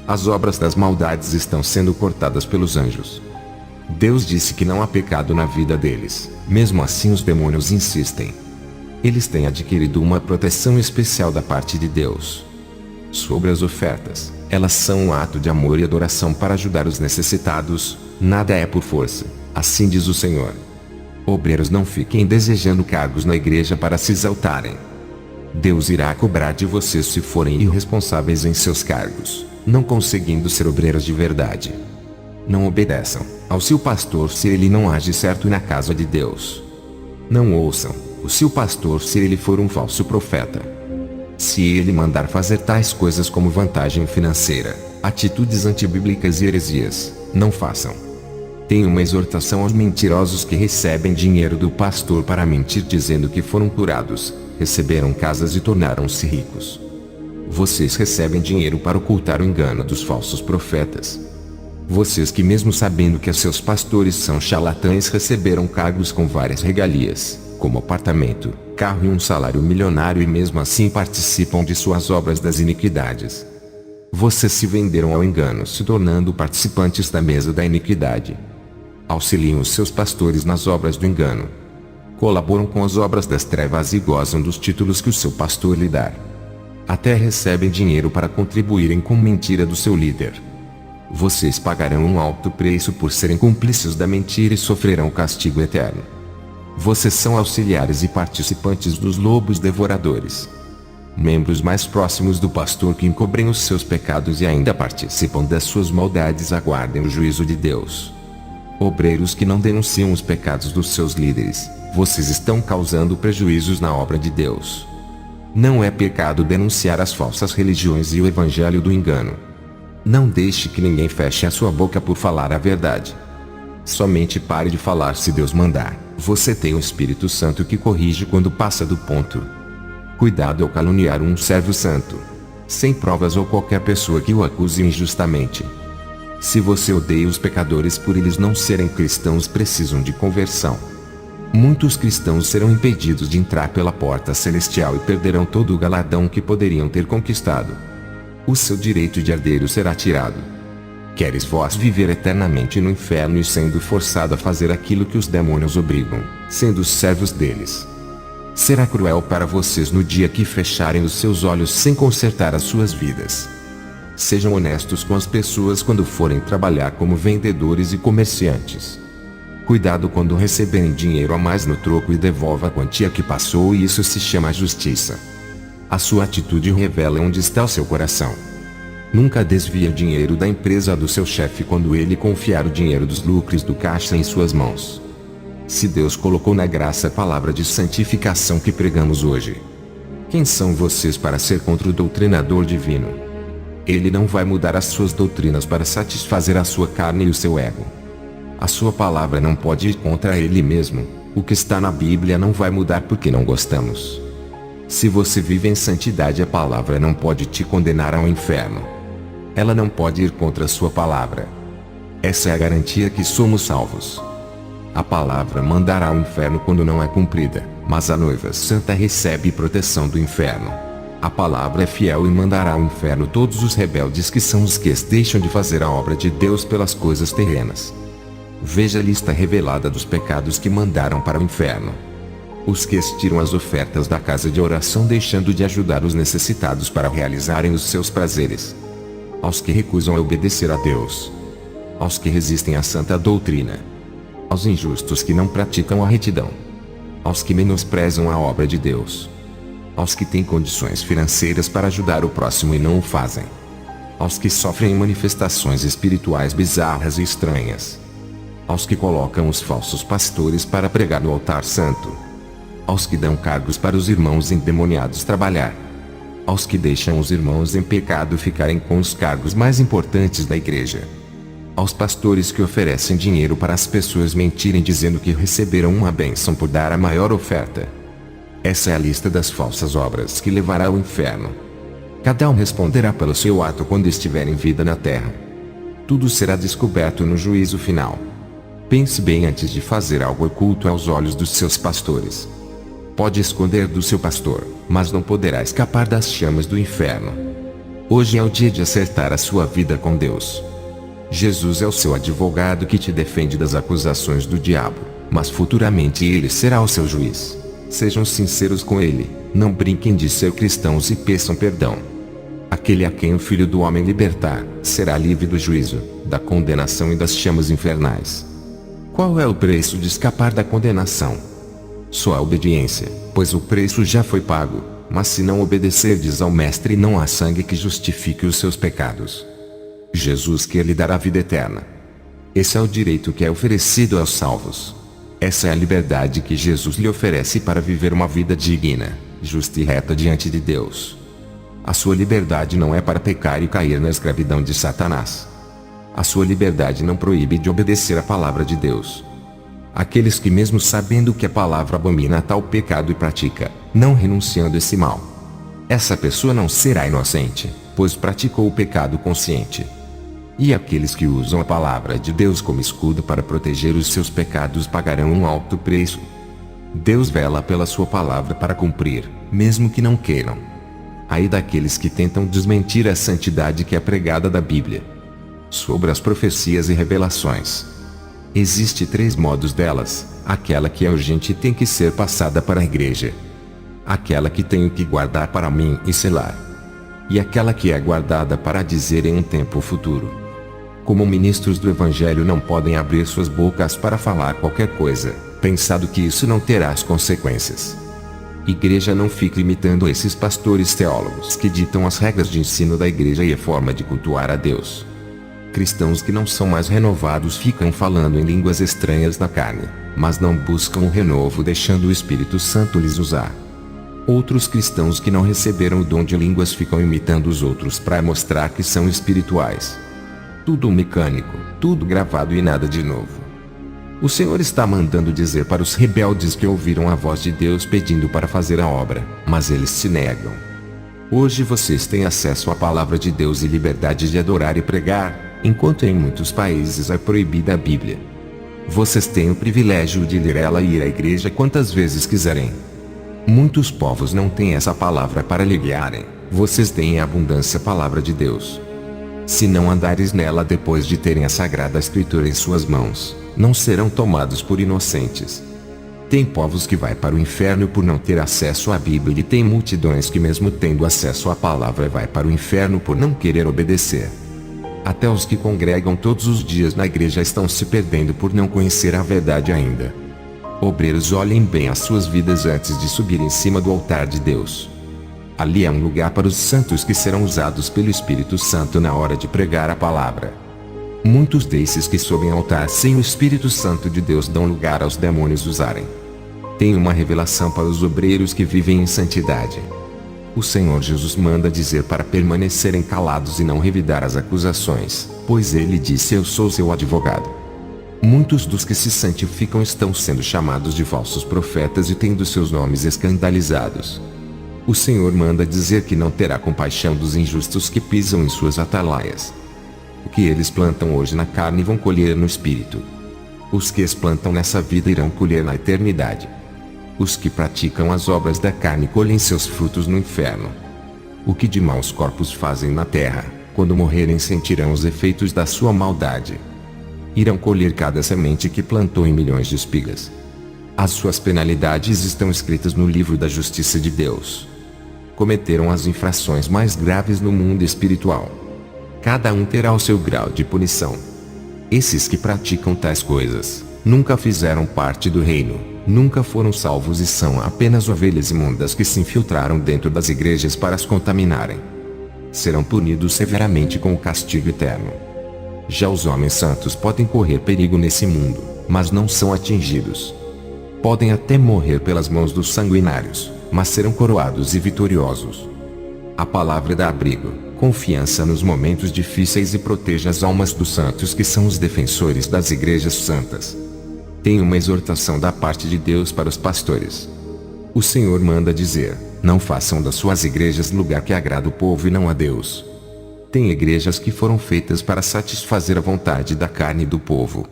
As obras das maldades estão sendo cortadas pelos anjos. Deus disse que não há pecado na vida deles, mesmo assim os demônios insistem. Eles têm adquirido uma proteção especial da parte de Deus. Sobre as ofertas, elas são um ato de amor e adoração para ajudar os necessitados, nada é por força, assim diz o Senhor. Obreiros não fiquem desejando cargos na igreja para se exaltarem. Deus irá cobrar de vocês se forem irresponsáveis em seus cargos, não conseguindo ser obreiros de verdade. Não obedeçam ao seu pastor se ele não age certo na casa de Deus. Não ouçam o seu pastor se ele for um falso profeta. Se ele mandar fazer tais coisas como vantagem financeira, atitudes antibíblicas e heresias, não façam. Tem uma exortação aos mentirosos que recebem dinheiro do pastor para mentir dizendo que foram curados, receberam casas e tornaram-se ricos. Vocês recebem dinheiro para ocultar o engano dos falsos profetas. Vocês que mesmo sabendo que seus pastores são charlatães receberam cargos com várias regalias, como apartamento, carro e um salário milionário e mesmo assim participam de suas obras das iniquidades. Vocês se venderam ao engano se tornando participantes da mesa da iniquidade. Auxiliam os seus pastores nas obras do engano. Colaboram com as obras das trevas e gozam dos títulos que o seu pastor lhe dá. Até recebem dinheiro para contribuírem com mentira do seu líder. Vocês pagarão um alto preço por serem cúmplices da mentira e sofrerão castigo eterno. Vocês são auxiliares e participantes dos lobos devoradores. Membros mais próximos do pastor que encobrem os seus pecados e ainda participam das suas maldades aguardem o juízo de Deus. Obreiros que não denunciam os pecados dos seus líderes, vocês estão causando prejuízos na obra de Deus. Não é pecado denunciar as falsas religiões e o evangelho do engano. Não deixe que ninguém feche a sua boca por falar a verdade. Somente pare de falar se Deus mandar. Você tem o Espírito Santo que corrige quando passa do ponto. Cuidado ao caluniar um servo santo, sem provas, ou qualquer pessoa que o acuse injustamente. Se você odeia os pecadores por eles não serem cristãos, precisam de conversão. Muitos cristãos serão impedidos de entrar pela porta celestial e perderão todo o galardão que poderiam ter conquistado. O seu direito de herdeiro será tirado. Queres vós viver eternamente no inferno e sendo forçado a fazer aquilo que os demônios obrigam, sendo servos deles? Será cruel para vocês no dia que fecharem os seus olhos sem consertar as suas vidas. Sejam honestos com as pessoas quando forem trabalhar como vendedores e comerciantes. Cuidado quando receberem dinheiro a mais no troco e devolva a quantia que passou, e isso se chama justiça. A sua atitude revela onde está o seu coração. Nunca desvie dinheiro da empresa do seu chefe quando ele confiar o dinheiro dos lucros do caixa em suas mãos. Se Deus colocou na graça a palavra de santificação que pregamos hoje, quem são vocês para ser contra o doutrinador divino? Ele não vai mudar as suas doutrinas para satisfazer a sua carne e o seu ego. A sua palavra não pode ir contra ele mesmo. O que está na Bíblia não vai mudar porque não gostamos. Se você vive em santidade, a palavra não pode te condenar ao inferno. Ela não pode ir contra a sua palavra. Essa é a garantia que somos salvos. A palavra mandará ao inferno quando não é cumprida, mas a noiva santa recebe proteção do inferno. A palavra é fiel e mandará ao inferno todos os rebeldes, que são os que deixam de fazer a obra de Deus pelas coisas terrenas. Veja a lista revelada dos pecados que mandaram para o inferno. Os que tiram as ofertas da casa de oração, deixando de ajudar os necessitados para realizarem os seus prazeres. Aos que recusam a obedecer a Deus. Aos que resistem à santa doutrina. Aos injustos que não praticam a retidão. Aos que menosprezam a obra de Deus. Aos que têm condições financeiras para ajudar o próximo e não o fazem. Aos que sofrem manifestações espirituais bizarras e estranhas. Aos que colocam os falsos pastores para pregar no altar santo. Aos que dão cargos para os irmãos endemoniados trabalhar. Aos que deixam os irmãos em pecado ficarem com os cargos mais importantes da igreja. Aos pastores que oferecem dinheiro para as pessoas mentirem dizendo que receberam uma bênção por dar a maior oferta. Essa é a lista das falsas obras que levará ao inferno. Cada um responderá pelo seu ato quando estiver em vida na terra. Tudo será descoberto no juízo final. Pense bem antes de fazer algo oculto aos olhos dos seus pastores. Pode esconder do seu pastor, mas não poderá escapar das chamas do inferno. Hoje é o dia de acertar a sua vida com Deus. Jesus é o seu advogado que te defende das acusações do diabo, mas futuramente ele será o seu juiz. Sejam sinceros com ele, não brinquem de ser cristãos e peçam perdão. Aquele a quem o Filho do Homem libertar, será livre do juízo, da condenação e das chamas infernais. Qual é o preço de escapar da condenação? Só a obediência, pois o preço já foi pago, mas se não obedecerdes ao Mestre, não há sangue que justifique os seus pecados. Jesus quer lhe dar a vida eterna. Esse é o direito que é oferecido aos salvos. Essa é a liberdade que Jesus lhe oferece para viver uma vida digna, justa e reta diante de Deus. A sua liberdade não é para pecar e cair na escravidão de Satanás. A sua liberdade não proíbe de obedecer a palavra de Deus. Aqueles que, mesmo sabendo que a palavra abomina tal pecado e pratica, não renunciando esse mal, essa pessoa não será inocente, pois praticou o pecado consciente. E aqueles que usam a palavra de Deus como escudo para proteger os seus pecados pagarão um alto preço. Deus vela pela sua palavra para cumprir, mesmo que não queiram. Ai daqueles que tentam desmentir a santidade que é pregada da Bíblia. Sobre as profecias e revelações. Existem 3 modos delas: aquela que é urgente e tem que ser passada para a igreja, aquela que tenho que guardar para mim e selar, e aquela que é guardada para dizer em um tempo futuro. Como ministros do Evangelho não podem abrir suas bocas para falar qualquer coisa, pensando que isso não terá as consequências. Igreja, não fique imitando esses pastores teólogos que ditam as regras de ensino da igreja e a forma de cultuar a Deus. Cristãos que não são mais renovados ficam falando em línguas estranhas na carne, mas não buscam o renovo deixando o Espírito Santo lhes usar. Outros cristãos que não receberam o dom de línguas ficam imitando os outros para mostrar que são espirituais. Tudo mecânico, tudo gravado e nada de novo. O Senhor está mandando dizer para os rebeldes que ouviram a voz de Deus pedindo para fazer a obra, mas eles se negam. Hoje vocês têm acesso à palavra de Deus e liberdade de adorar e pregar, enquanto em muitos países é proibida a Bíblia. Vocês têm o privilégio de ler ela e ir à igreja quantas vezes quiserem. Muitos povos não têm essa palavra para lhe guiarem, vocês têm em abundância a palavra de Deus. Se não andares nela depois de terem a Sagrada Escritura em suas mãos, não serão tomados por inocentes. Tem povos que vai para o inferno por não ter acesso à Bíblia e tem multidões que mesmo tendo acesso à palavra vai para o inferno por não querer obedecer. Até os que congregam todos os dias na igreja estão se perdendo por não conhecer a verdade ainda. Obreiros, olhem bem as suas vidas antes de subir em cima do altar de Deus. Ali é um lugar para os santos que serão usados pelo Espírito Santo na hora de pregar a palavra. Muitos desses que sobem ao altar sem o Espírito Santo de Deus dão lugar aos demônios usarem. Tem uma revelação para os obreiros que vivem em santidade. O Senhor Jesus manda dizer para permanecerem calados e não revidar as acusações, pois ele disse: eu sou seu advogado. Muitos dos que se santificam estão sendo chamados de falsos profetas e tendo seus nomes escandalizados. O Senhor manda dizer que não terá compaixão dos injustos que pisam em suas atalaias. O que eles plantam hoje na carne vão colher no espírito. Os que plantam nessa vida irão colher na eternidade. Os que praticam as obras da carne colhem seus frutos no inferno. O que de maus corpos fazem na terra, quando morrerem sentirão os efeitos da sua maldade. Irão colher cada semente que plantou em milhões de espigas. As suas penalidades estão escritas no livro da justiça de Deus. Cometeram as infrações mais graves no mundo espiritual. Cada um terá o seu grau de punição. Esses que praticam tais coisas, nunca fizeram parte do reino, nunca foram salvos e são apenas ovelhas imundas que se infiltraram dentro das igrejas para as contaminarem. Serão punidos severamente com o castigo eterno. Já os homens santos podem correr perigo nesse mundo, mas não são atingidos. Podem até morrer pelas mãos dos sanguinários, mas serão coroados e vitoriosos. A palavra dá abrigo, confiança nos momentos difíceis e protege as almas dos santos que são os defensores das igrejas santas. Tem uma exortação da parte de Deus para os pastores. O Senhor manda dizer: não façam das suas igrejas lugar que agrada o povo e não a Deus. Tem igrejas que foram feitas para satisfazer a vontade da carne do povo.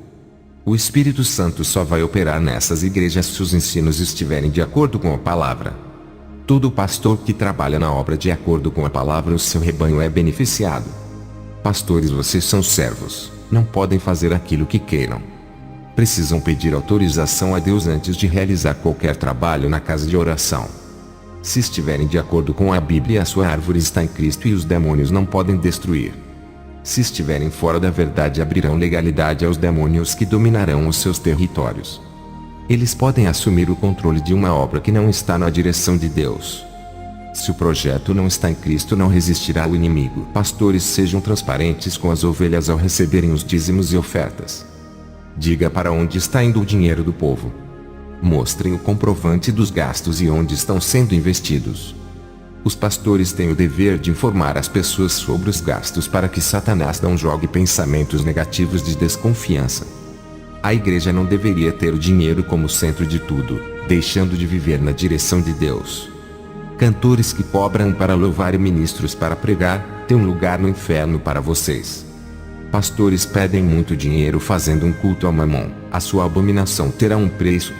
O Espírito Santo só vai operar nessas igrejas se os ensinos estiverem de acordo com a palavra. Todo pastor que trabalha na obra de acordo com a palavra, o seu rebanho é beneficiado. Pastores, vocês são servos, não podem fazer aquilo que queiram. Precisam pedir autorização a Deus antes de realizar qualquer trabalho na casa de oração. Se estiverem de acordo com a Bíblia, a sua árvore está em Cristo e os demônios não podem destruir. Se estiverem fora da verdade, abrirão legalidade aos demônios que dominarão os seus territórios. Eles podem assumir o controle de uma obra que não está na direção de Deus. Se o projeto não está em Cristo, não resistirá ao inimigo. Pastores, sejam transparentes com as ovelhas ao receberem os dízimos e ofertas. Diga para onde está indo o dinheiro do povo. Mostrem o comprovante dos gastos e onde estão sendo investidos. Os pastores têm o dever de informar as pessoas sobre os gastos para que Satanás não jogue pensamentos negativos de desconfiança. A igreja não deveria ter o dinheiro como centro de tudo, deixando de viver na direção de Deus. Cantores que cobram para louvar e ministros para pregar, têm um lugar no inferno para vocês. Pastores pedem muito dinheiro fazendo um culto a Mamon, a sua abominação terá um preço.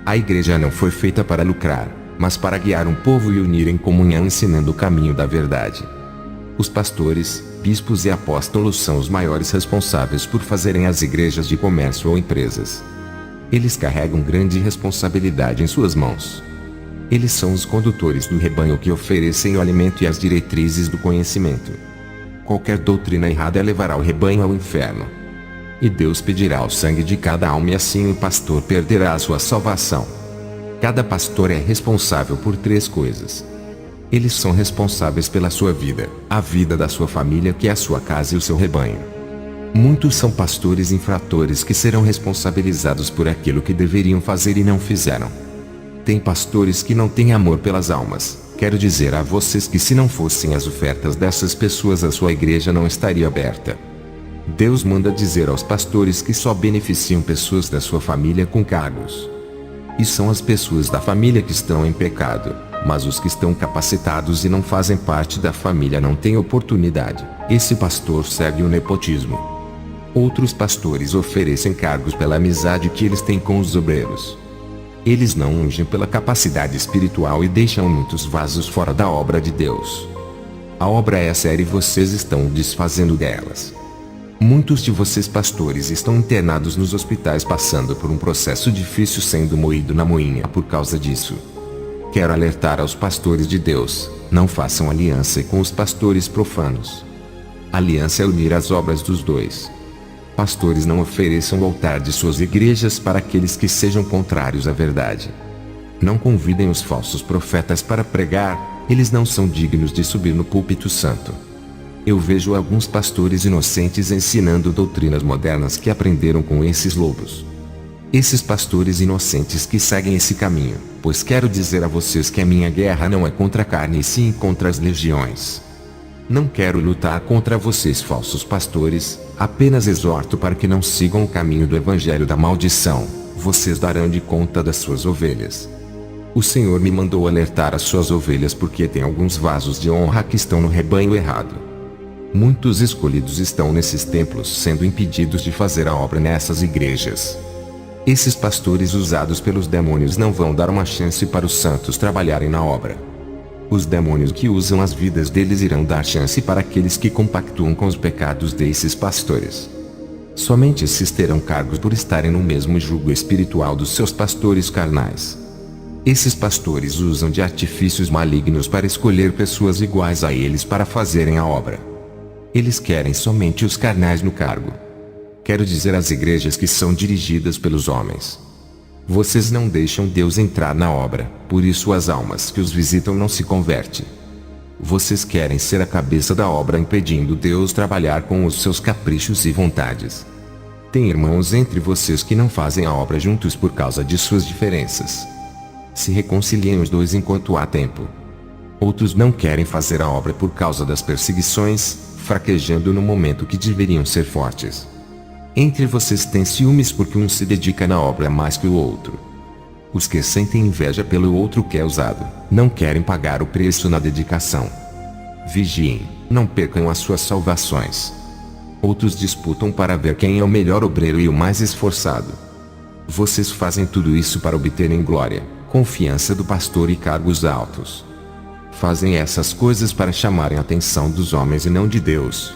A igreja não foi feita para lucrar, mas para guiar um povo e unir em comunhão ensinando o caminho da verdade. Os pastores, bispos e apóstolos são os maiores responsáveis por fazerem as igrejas de comércio ou empresas. Eles carregam grande responsabilidade em suas mãos. Eles são os condutores do rebanho que oferecem o alimento e as diretrizes do conhecimento. Qualquer doutrina errada levará o rebanho ao inferno. E Deus pedirá o sangue de cada alma e assim o pastor perderá a sua salvação. Cada pastor é responsável por 3 coisas. Eles são responsáveis pela sua vida, a vida da sua família, que é a sua casa, e o seu rebanho. Muitos são pastores infratores que serão responsabilizados por aquilo que deveriam fazer e não fizeram. Tem pastores que não têm amor pelas almas. Quero dizer a vocês que se não fossem as ofertas dessas pessoas, a sua igreja não estaria aberta. Deus manda dizer aos pastores que só beneficiam pessoas da sua família com cargos. E são as pessoas da família que estão em pecado, mas os que estão capacitados e não fazem parte da família não têm oportunidade. Esse pastor segue o nepotismo. Outros pastores oferecem cargos pela amizade que eles têm com os obreiros. Eles não ungem pela capacidade espiritual e deixam muitos vasos fora da obra de Deus. A obra é séria e vocês estão desfazendo delas. Muitos de vocês pastores estão internados nos hospitais passando por um processo difícil, sendo moído na moinha por causa disso. Quero alertar aos pastores de Deus: não façam aliança com os pastores profanos. Aliança é unir as obras dos dois. Pastores, não ofereçam o altar de suas igrejas para aqueles que sejam contrários à verdade. Não convidem os falsos profetas para pregar, eles não são dignos de subir no púlpito santo. Eu vejo alguns pastores inocentes ensinando doutrinas modernas que aprenderam com esses lobos. Esses pastores inocentes que seguem esse caminho, pois quero dizer a vocês que a minha guerra não é contra a carne e sim contra as legiões. Não quero lutar contra vocês, falsos pastores, apenas exorto para que não sigam o caminho do evangelho da maldição. Vocês darão de conta das suas ovelhas. O Senhor me mandou alertar as suas ovelhas porque tem alguns vasos de honra que estão no rebanho errado. Muitos escolhidos estão nesses templos sendo impedidos de fazer a obra nessas igrejas. Esses pastores usados pelos demônios não vão dar uma chance para os santos trabalharem na obra. Os demônios que usam as vidas deles irão dar chance para aqueles que compactuam com os pecados desses pastores. Somente esses terão cargos por estarem no mesmo jugo espiritual dos seus pastores carnais. Esses pastores usam de artifícios malignos para escolher pessoas iguais a eles para fazerem a obra. Eles querem somente os carnais no cargo. Quero dizer às igrejas que são dirigidas pelos homens: vocês não deixam Deus entrar na obra, por isso as almas que os visitam não se convertem. Vocês querem ser a cabeça da obra, impedindo Deus trabalhar com os seus caprichos e vontades. Tem irmãos entre vocês que não fazem a obra juntos por causa de suas diferenças. Se reconciliem os dois enquanto há tempo. Outros não querem fazer a obra por causa das perseguições, fraquejando no momento que deveriam ser fortes. Entre vocês tem ciúmes porque um se dedica na obra mais que o outro. Os que sentem inveja pelo outro que é usado, não querem pagar o preço na dedicação. Vigiem, não percam as suas salvações. Outros disputam para ver quem é o melhor obreiro e o mais esforçado. Vocês fazem tudo isso para obterem glória, confiança do pastor e cargos altos. Fazem essas coisas para chamarem a atenção dos homens e não de Deus.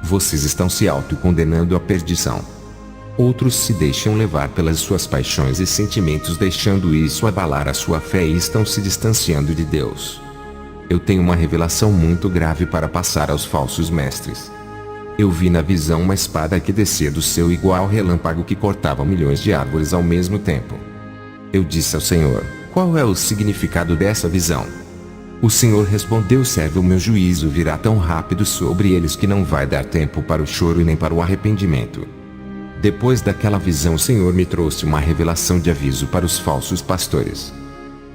Vocês estão se autocondenando à perdição. Outros se deixam levar pelas suas paixões e sentimentos, deixando isso abalar a sua fé, e estão se distanciando de Deus. Eu tenho uma revelação muito grave para passar aos falsos mestres. Eu vi na visão uma espada que descia do céu igual ao relâmpago que cortava milhões de árvores ao mesmo tempo. Eu disse ao Senhor: qual é o significado dessa visão? O Senhor respondeu: serve, o meu juízo virá tão rápido sobre eles que não vai dar tempo para o choro e nem para o arrependimento. Depois daquela visão, o Senhor me trouxe uma revelação de aviso para os falsos pastores.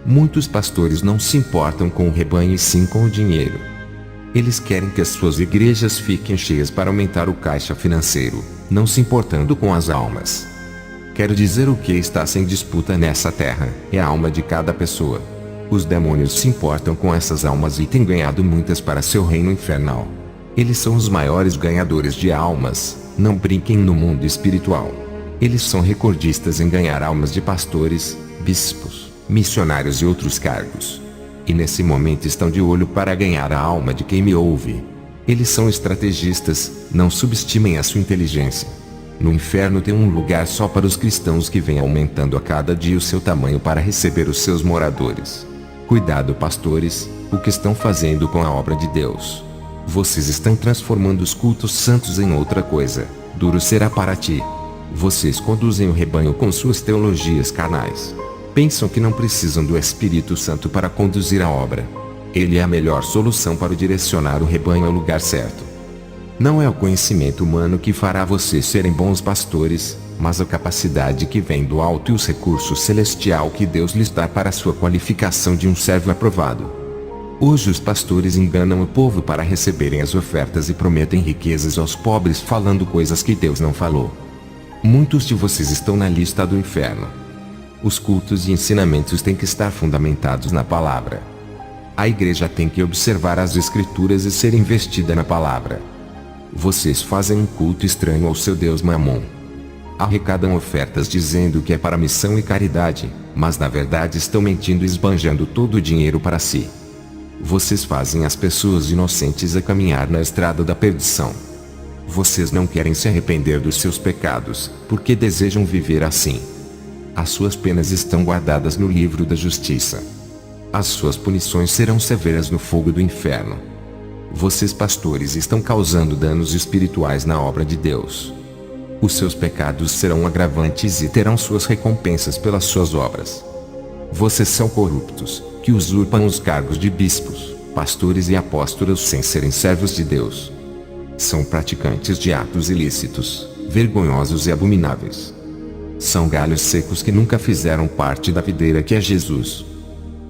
Muitos pastores não se importam com o rebanho e sim com o dinheiro. Eles querem que as suas igrejas fiquem cheias para aumentar o caixa financeiro, não se importando com as almas. Quero dizer, o que está sem disputa nessa terra é a alma de cada pessoa. Os demônios se importam com essas almas e têm ganhado muitas para seu reino infernal. Eles são os maiores ganhadores de almas. Não brinquem no mundo espiritual. Eles são recordistas em ganhar almas de pastores, bispos, missionários e outros cargos. E nesse momento estão de olho para ganhar a alma de quem me ouve. Eles são estrategistas, não subestimem a sua inteligência. No inferno tem um lugar só para os cristãos que vem aumentando a cada dia o seu tamanho para receber os seus moradores. Cuidado, pastores, o que estão fazendo com a obra de Deus? Vocês estão transformando os cultos santos em outra coisa. Duro será para ti. Vocês conduzem o rebanho com suas teologias carnais. Pensam que não precisam do Espírito Santo para conduzir a obra. Ele é a melhor solução para direcionar o rebanho ao lugar certo. Não é o conhecimento humano que fará vocês serem bons pastores, mas a capacidade que vem do alto e os recursos celestial que Deus lhes dá para a sua qualificação de um servo aprovado. Hoje os pastores enganam o povo para receberem as ofertas e prometem riquezas aos pobres falando coisas que Deus não falou. Muitos de vocês estão na lista do inferno. Os cultos e ensinamentos têm que estar fundamentados na palavra. A igreja tem que observar as escrituras e ser investida na palavra. Vocês fazem um culto estranho ao seu Deus Mamon. Arrecadam ofertas dizendo que é para missão e caridade, mas na verdade estão mentindo e esbanjando todo o dinheiro para si. Vocês fazem as pessoas inocentes a caminhar na estrada da perdição. Vocês não querem se arrepender dos seus pecados, porque desejam viver assim. As suas penas estão guardadas no livro da justiça. As suas punições serão severas no fogo do inferno. Vocês pastores estão causando danos espirituais na obra de Deus. Os seus pecados serão agravantes e terão suas recompensas pelas suas obras. Vocês são corruptos, que usurpam os cargos de bispos, pastores e apóstolos sem serem servos de Deus. São praticantes de atos ilícitos, vergonhosos e abomináveis. São galhos secos que nunca fizeram parte da videira que é Jesus.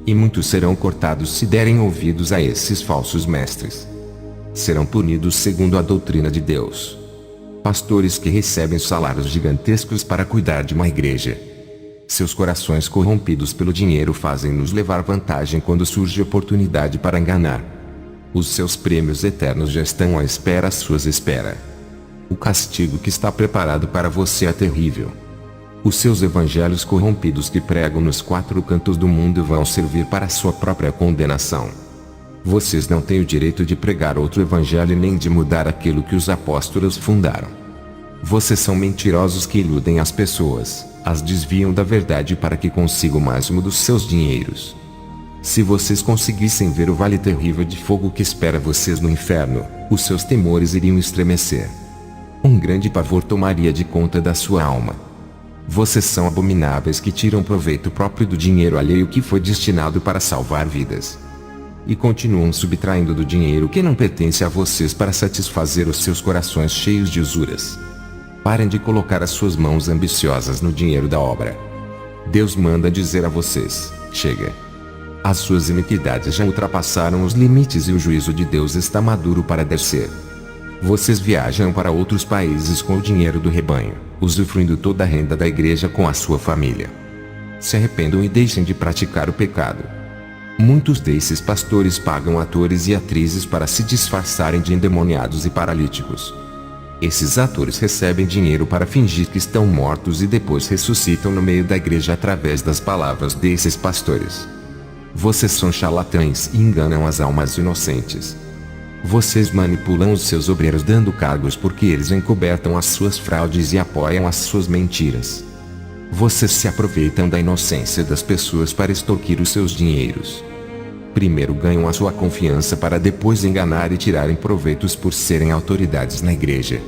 E muitos serão cortados se derem ouvidos a esses falsos mestres. Serão punidos segundo a doutrina de Deus. Pastores que recebem salários gigantescos para cuidar de uma igreja. Seus corações corrompidos pelo dinheiro fazem-nos levar vantagem quando surge oportunidade para enganar. Os seus prêmios eternos já estão à espera espera. O castigo que está preparado para você é terrível. Os seus evangelhos corrompidos que pregam nos 4 cantos do mundo vão servir para a sua própria condenação. Vocês não têm o direito de pregar outro evangelho nem de mudar aquilo que os apóstolos fundaram. Vocês são mentirosos que iludem as pessoas, as desviam da verdade para que consigam o máximo dos seus dinheiros. Se vocês conseguissem ver o vale terrível de fogo que espera vocês no inferno, os seus temores iriam estremecer. Um grande pavor tomaria de conta da sua alma. Vocês são abomináveis que tiram proveito próprio do dinheiro alheio que foi destinado para salvar vidas. E continuam subtraindo do dinheiro que não pertence a vocês para satisfazer os seus corações cheios de usuras. Parem de colocar as suas mãos ambiciosas no dinheiro da obra. Deus manda dizer a vocês: chega. As suas iniquidades já ultrapassaram os limites e o juízo de Deus está maduro para descer. Vocês viajam para outros países com o dinheiro do rebanho, usufruindo toda a renda da igreja com a sua família. Se arrependam e deixem de praticar o pecado. Muitos desses pastores pagam atores e atrizes para se disfarçarem de endemoniados e paralíticos. Esses atores recebem dinheiro para fingir que estão mortos e depois ressuscitam no meio da igreja através das palavras desses pastores. Vocês são charlatães e enganam as almas inocentes. Vocês manipulam os seus obreiros dando cargos porque eles encobertam as suas fraudes e apoiam as suas mentiras. Vocês se aproveitam da inocência das pessoas para extorquir os seus dinheiros. Primeiro ganham a sua confiança para depois enganar e tirarem proveitos por serem autoridades na igreja.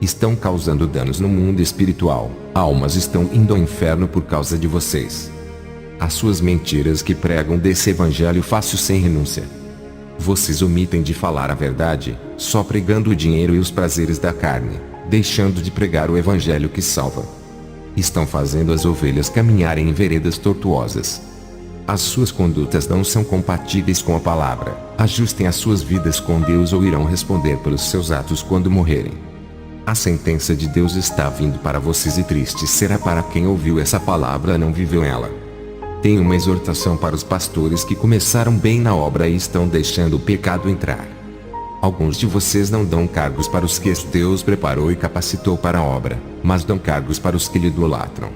Estão causando danos no mundo espiritual, almas estão indo ao inferno por causa de vocês. As suas mentiras que pregam desse evangelho fácil sem renúncia. Vocês omitem de falar a verdade, só pregando o dinheiro e os prazeres da carne, deixando de pregar o evangelho que salva. Estão fazendo as ovelhas caminharem em veredas tortuosas. As suas condutas não são compatíveis com a palavra. Ajustem as suas vidas com Deus ou irão responder pelos seus atos quando morrerem. A sentença de Deus está vindo para vocês e triste será para quem ouviu essa palavra e não viveu ela. Tenho uma exortação para os pastores que começaram bem na obra e estão deixando o pecado entrar. Alguns de vocês não dão cargos para os que Deus preparou e capacitou para a obra, mas dão cargos para os que lhe idolatram.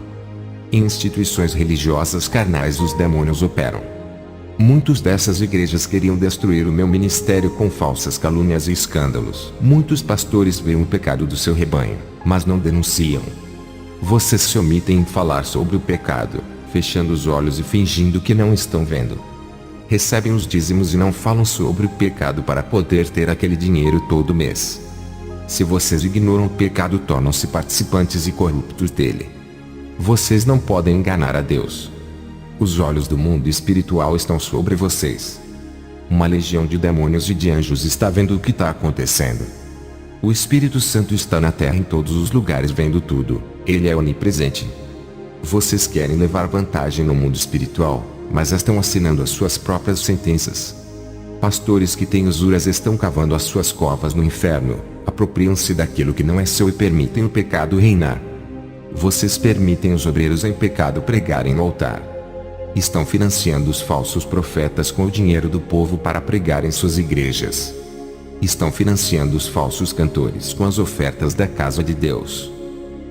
Em instituições religiosas carnais os demônios operam. Muitas dessas igrejas queriam destruir o meu ministério com falsas calúnias e escândalos. Muitos pastores veem o pecado do seu rebanho, mas não denunciam. Vocês se omitem em falar sobre o pecado, fechando os olhos e fingindo que não estão vendo. Recebem os dízimos e não falam sobre o pecado para poder ter aquele dinheiro todo mês. Se vocês ignoram o pecado, tornam-se participantes e corruptos dele. Vocês não podem enganar a Deus. Os olhos do mundo espiritual estão sobre vocês. Uma legião de demônios e de anjos está vendo o que está acontecendo. O Espírito Santo está na terra em todos os lugares vendo tudo, ele é onipresente. Vocês querem levar vantagem no mundo espiritual, mas estão assinando as suas próprias sentenças. Pastores que têm usuras estão cavando as suas covas no inferno, apropriam-se daquilo que não é seu e permitem o pecado reinar. Vocês permitem os obreiros em pecado pregarem no altar. Estão financiando os falsos profetas com o dinheiro do povo para pregar em suas igrejas. Estão financiando os falsos cantores com as ofertas da casa de Deus.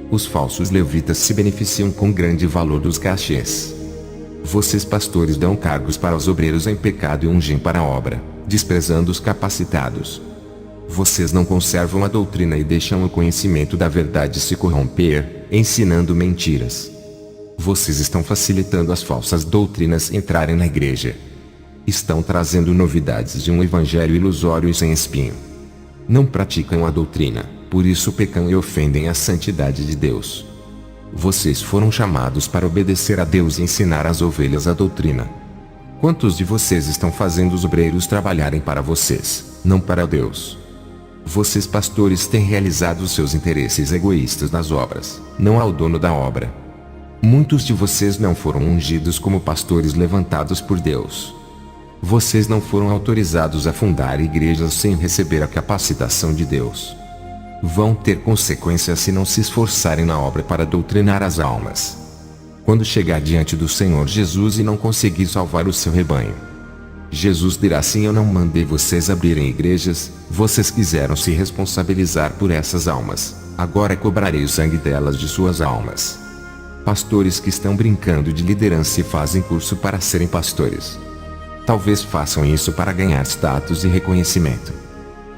Os falsos levitas se beneficiam com grande valor dos cachês. Vocês pastores dão cargos para os obreiros em pecado e ungem para a obra, desprezando os capacitados. Vocês não conservam a doutrina e deixam o conhecimento da verdade se corromper, ensinando mentiras. Vocês estão facilitando as falsas doutrinas entrarem na igreja. Estão trazendo novidades de um evangelho ilusório e sem espinho. Não praticam a doutrina, por isso pecam e ofendem a santidade de Deus. Vocês foram chamados para obedecer a Deus e ensinar às ovelhas a doutrina. Quantos de vocês estão fazendo os obreiros trabalharem para vocês, não para Deus? Vocês pastores têm realizado os seus interesses egoístas nas obras, não ao dono da obra. Muitos de vocês não foram ungidos como pastores levantados por Deus. Vocês não foram autorizados a fundar igrejas sem receber a capacitação de Deus. Vão ter consequências se não se esforçarem na obra para doutrinar as almas. Quando chegar diante do Senhor Jesus e não conseguir salvar o seu rebanho, Jesus dirá assim: eu não mandei vocês abrirem igrejas, vocês quiseram se responsabilizar por essas almas, agora cobrarei o sangue delas de suas almas. Pastores que estão brincando de liderança e fazem curso para serem pastores. Talvez façam isso para ganhar status e reconhecimento.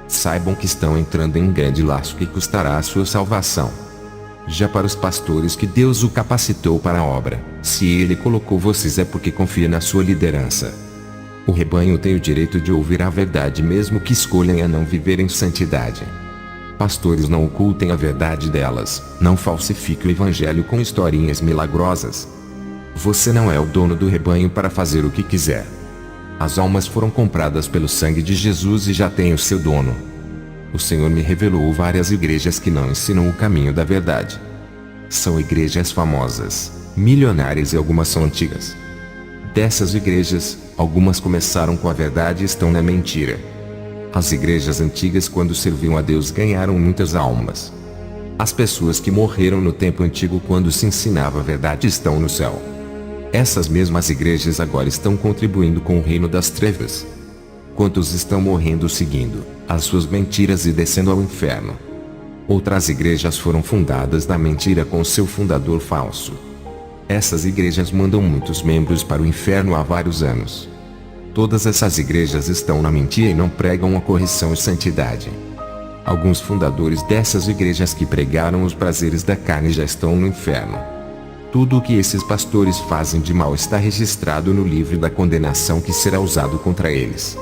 Saibam que estão entrando em um grande laço que custará a sua salvação. Já para os pastores que Deus o capacitou para a obra, se ele colocou vocês é porque confia na sua liderança. O rebanho tem o direito de ouvir a verdade mesmo que escolham a não viver em santidade. Pastores não ocultem a verdade delas, não falsifiquem o evangelho com historinhas milagrosas. Você não é o dono do rebanho para fazer o que quiser. As almas foram compradas pelo sangue de Jesus e já têm o seu dono. O Senhor me revelou várias igrejas que não ensinam o caminho da verdade. São igrejas famosas, milionárias e algumas são antigas. Dessas igrejas, algumas começaram com a verdade e estão na mentira. As igrejas antigas, quando serviam a Deus, ganharam muitas almas. As pessoas que morreram no tempo antigo quando se ensinava a verdade estão no céu. Essas mesmas igrejas agora estão contribuindo com o reino das trevas. Quantos estão morrendo seguindo as suas mentiras e descendo ao inferno? Outras igrejas foram fundadas na mentira com seu fundador falso. Essas igrejas mandam muitos membros para o inferno há vários anos. Todas essas igrejas estão na mentira e não pregam a correção e santidade. Alguns fundadores dessas igrejas que pregaram os prazeres da carne já estão no inferno. Tudo o que esses pastores fazem de mal está registrado no livro da condenação que será usado contra eles.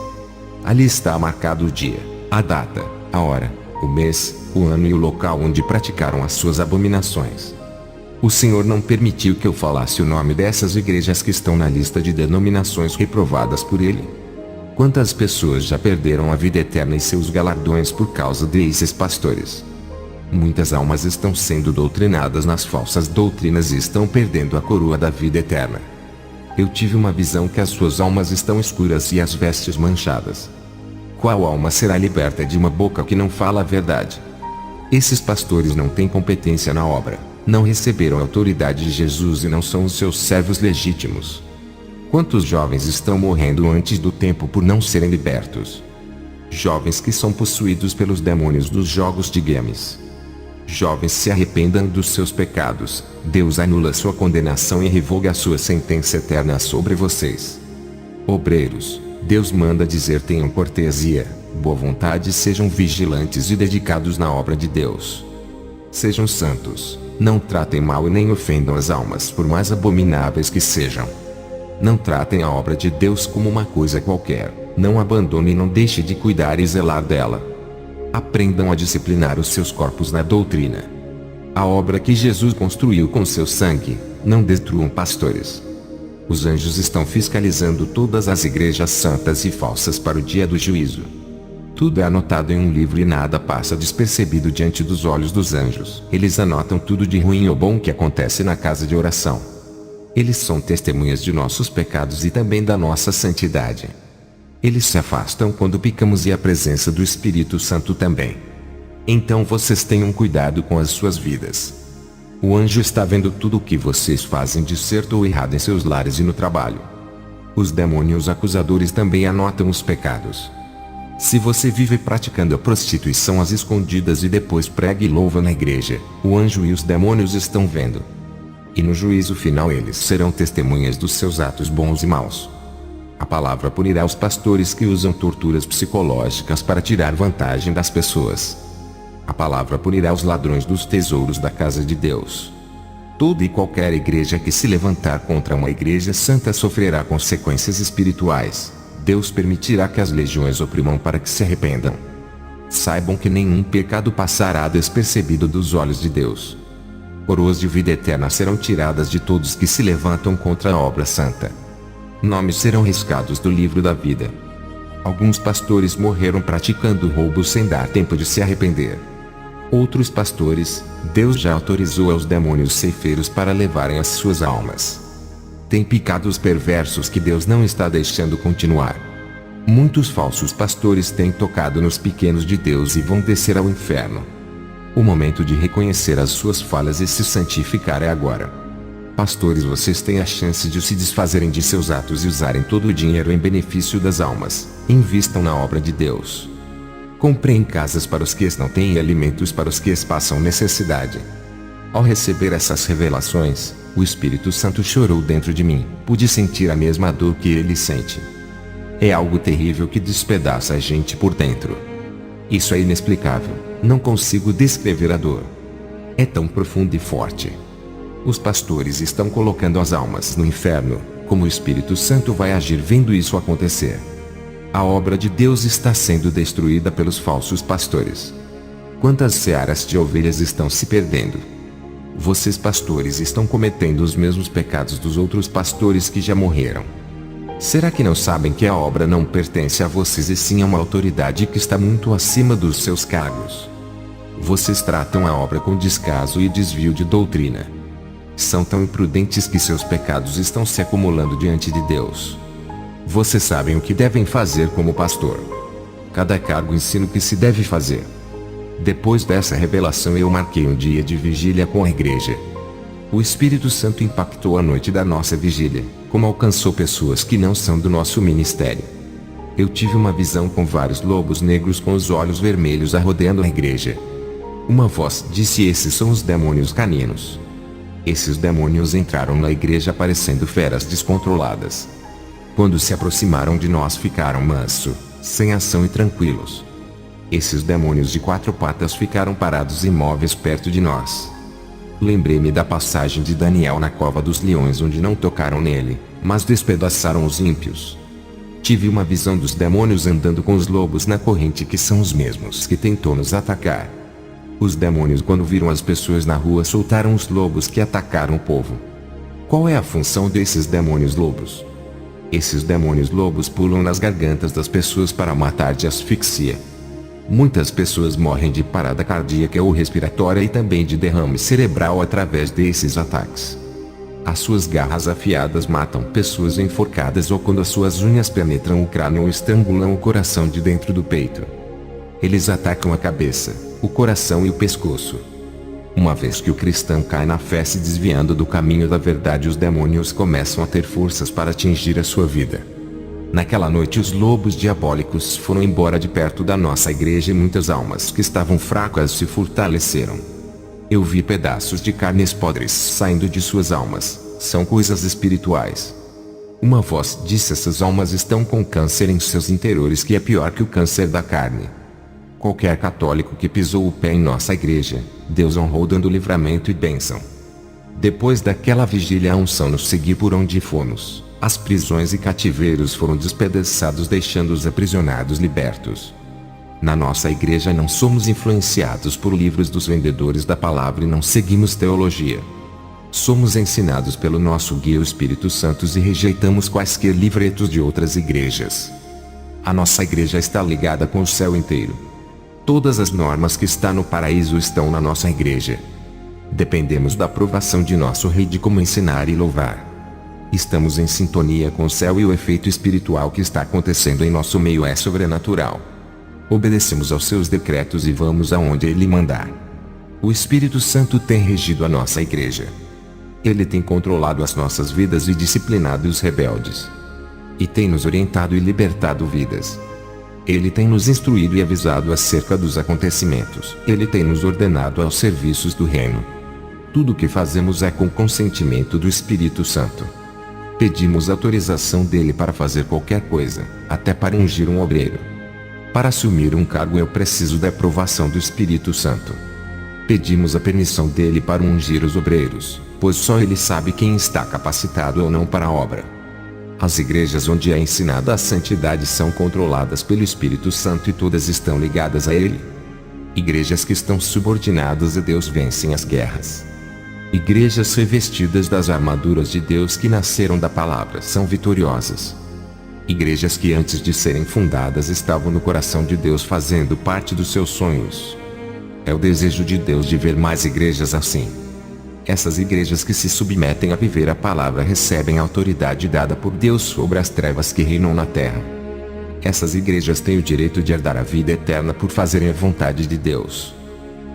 Ali está marcado o dia, a data, a hora, o mês, o ano e o local onde praticaram as suas abominações. O Senhor não permitiu que eu falasse o nome dessas igrejas que estão na lista de denominações reprovadas por Ele. Quantas pessoas já perderam a vida eterna e seus galardões por causa desses pastores? Muitas almas estão sendo doutrinadas nas falsas doutrinas e estão perdendo a coroa da vida eterna. Eu tive uma visão que as suas almas estão escuras e as vestes manchadas. Qual alma será liberta de uma boca que não fala a verdade? Esses pastores não têm competência na obra, não receberam a autoridade de Jesus e não são os seus servos legítimos. Quantos jovens estão morrendo antes do tempo por não serem libertos? Jovens que são possuídos pelos demônios dos jogos de games. Jovens, se arrependam dos seus pecados, Deus anula sua condenação e revoga a sua sentença eterna sobre vocês. Obreiros, Deus manda dizer: tenham cortesia, boa vontade e sejam vigilantes e dedicados na obra de Deus. Sejam santos, não tratem mal e nem ofendam as almas por mais abomináveis que sejam. Não tratem a obra de Deus como uma coisa qualquer, não abandone e não deixe de cuidar e zelar dela. Aprendam a disciplinar os seus corpos na doutrina. A obra que Jesus construiu com seu sangue, não destruam pastores. Os anjos estão fiscalizando todas as igrejas santas e falsas para o dia do juízo. Tudo é anotado em um livro e nada passa despercebido diante dos olhos dos anjos. Eles anotam tudo de ruim ou bom que acontece na casa de oração. Eles são testemunhas de nossos pecados e também da nossa santidade. Eles se afastam quando pecamos e a presença do Espírito Santo também. Então vocês tenham cuidado com as suas vidas. O anjo está vendo tudo o que vocês fazem de certo ou errado em seus lares e no trabalho. Os demônios acusadores também anotam os pecados. Se você vive praticando a prostituição às escondidas e depois prega e louva na igreja, o anjo e os demônios estão vendo. E no juízo final eles serão testemunhas dos seus atos bons e maus. A palavra punirá os pastores que usam torturas psicológicas para tirar vantagem das pessoas. A palavra punirá os ladrões dos tesouros da casa de Deus. Toda e qualquer igreja que se levantar contra uma igreja santa sofrerá consequências espirituais. Deus permitirá que as legiões oprimam para que se arrependam. Saibam que nenhum pecado passará despercebido dos olhos de Deus. Coroas de vida eterna serão tiradas de todos que se levantam contra a obra santa. Nomes serão riscados do livro da vida. Alguns pastores morreram praticando roubo sem dar tempo de se arrepender. Outros pastores, Deus já autorizou aos demônios ceifeiros para levarem as suas almas. Tem pecados perversos que Deus não está deixando continuar. Muitos falsos pastores têm tocado nos pequenos de Deus e vão descer ao inferno. O momento de reconhecer as suas falhas e se santificar é agora. Pastores, vocês têm a chance de se desfazerem de seus atos e usarem todo o dinheiro em benefício das almas. Invistam na obra de Deus. Comprem casas para os que não têm e alimentos para os que passam necessidade. Ao receber essas revelações, o Espírito Santo chorou dentro de mim. Pude sentir a mesma dor que ele sente. É algo terrível que despedaça a gente por dentro. Isso é inexplicável. Não consigo descrever a dor. É tão profunda e forte. Os pastores estão colocando as almas no inferno. Como o Espírito Santo vai agir vendo isso acontecer? A obra de Deus está sendo destruída pelos falsos pastores. Quantas searas de ovelhas estão se perdendo? Vocês pastores estão cometendo os mesmos pecados dos outros pastores que já morreram. Será que não sabem que a obra não pertence a vocês e sim a uma autoridade que está muito acima dos seus cargos? Vocês tratam a obra com descaso e desvio de doutrina. São tão imprudentes que seus pecados estão se acumulando diante de Deus. Vocês sabem o que devem fazer como pastor. Cada cargo ensina o que se deve fazer. Depois dessa revelação eu marquei um dia de vigília com a igreja. O Espírito Santo impactou a noite da nossa vigília, como alcançou pessoas que não são do nosso ministério. Eu tive uma visão com vários lobos negros com os olhos vermelhos rodeando a igreja. Uma voz disse: esses são os demônios caninos. Esses demônios entraram na igreja parecendo feras descontroladas. Quando se aproximaram de nós ficaram manso, sem ação e tranquilos. Esses demônios de 4 patas ficaram parados imóveis perto de nós. Lembrei-me da passagem de Daniel na cova dos leões onde não tocaram nele, mas despedaçaram os ímpios. Tive uma visão dos demônios andando com os lobos na corrente que são os mesmos que tentou nos atacar. Os demônios quando viram as pessoas na rua soltaram os lobos que atacaram o povo. Qual é a função desses demônios lobos? Esses demônios lobos pulam nas gargantas das pessoas para matar de asfixia. Muitas pessoas morrem de parada cardíaca ou respiratória e também de derrame cerebral através desses ataques. As suas garras afiadas matam pessoas enforcadas ou quando as suas unhas penetram o crânio ou estrangulam o coração de dentro do peito. Eles atacam a cabeça, o coração e o pescoço. Uma vez que o cristão cai na fé se desviando do caminho da verdade, os demônios começam a ter forças para atingir a sua vida. Naquela noite os lobos diabólicos foram embora de perto da nossa igreja e muitas almas que estavam fracas se fortaleceram. Eu vi pedaços de carnes podres saindo de suas almas. São coisas espirituais. Uma voz disse: essas almas estão com câncer em seus interiores que é pior que o câncer da carne. Qualquer católico que pisou o pé em nossa igreja, Deus honrou dando livramento e bênção. Depois daquela vigília a unção nos seguiu por onde fomos. As prisões e cativeiros foram despedaçados deixando os aprisionados libertos. Na nossa igreja não somos influenciados por livros dos vendedores da palavra e não seguimos teologia. Somos ensinados pelo nosso guia o Espírito Santo e rejeitamos quaisquer livretos de outras igrejas. A nossa igreja está ligada com o céu inteiro. Todas as normas que está no paraíso estão na nossa igreja. Dependemos da aprovação de nosso Rei de como ensinar e louvar. Estamos em sintonia com o céu e o efeito espiritual que está acontecendo em nosso meio é sobrenatural. Obedecemos aos seus decretos e vamos aonde Ele mandar. O Espírito Santo tem regido a nossa igreja. Ele tem controlado as nossas vidas e disciplinado os rebeldes. E tem nos orientado e libertado vidas. Ele tem nos instruído e avisado acerca dos acontecimentos. Ele tem nos ordenado aos serviços do reino. Tudo o que fazemos é com consentimento do Espírito Santo. Pedimos autorização dele para fazer qualquer coisa, até para ungir um obreiro. Para assumir um cargo eu preciso da aprovação do Espírito Santo. Pedimos a permissão dele para ungir os obreiros, pois só ele sabe quem está capacitado ou não para a obra. As igrejas onde é ensinada a santidade são controladas pelo Espírito Santo e todas estão ligadas a ele. Igrejas que estão subordinadas a Deus vencem as guerras. Igrejas revestidas das armaduras de Deus que nasceram da palavra são vitoriosas. Igrejas que antes de serem fundadas estavam no coração de Deus fazendo parte dos seus sonhos. É o desejo de Deus de ver mais igrejas assim. Essas igrejas que se submetem a viver a palavra recebem a autoridade dada por Deus sobre as trevas que reinam na terra. Essas igrejas têm o direito de herdar a vida eterna por fazerem a vontade de Deus.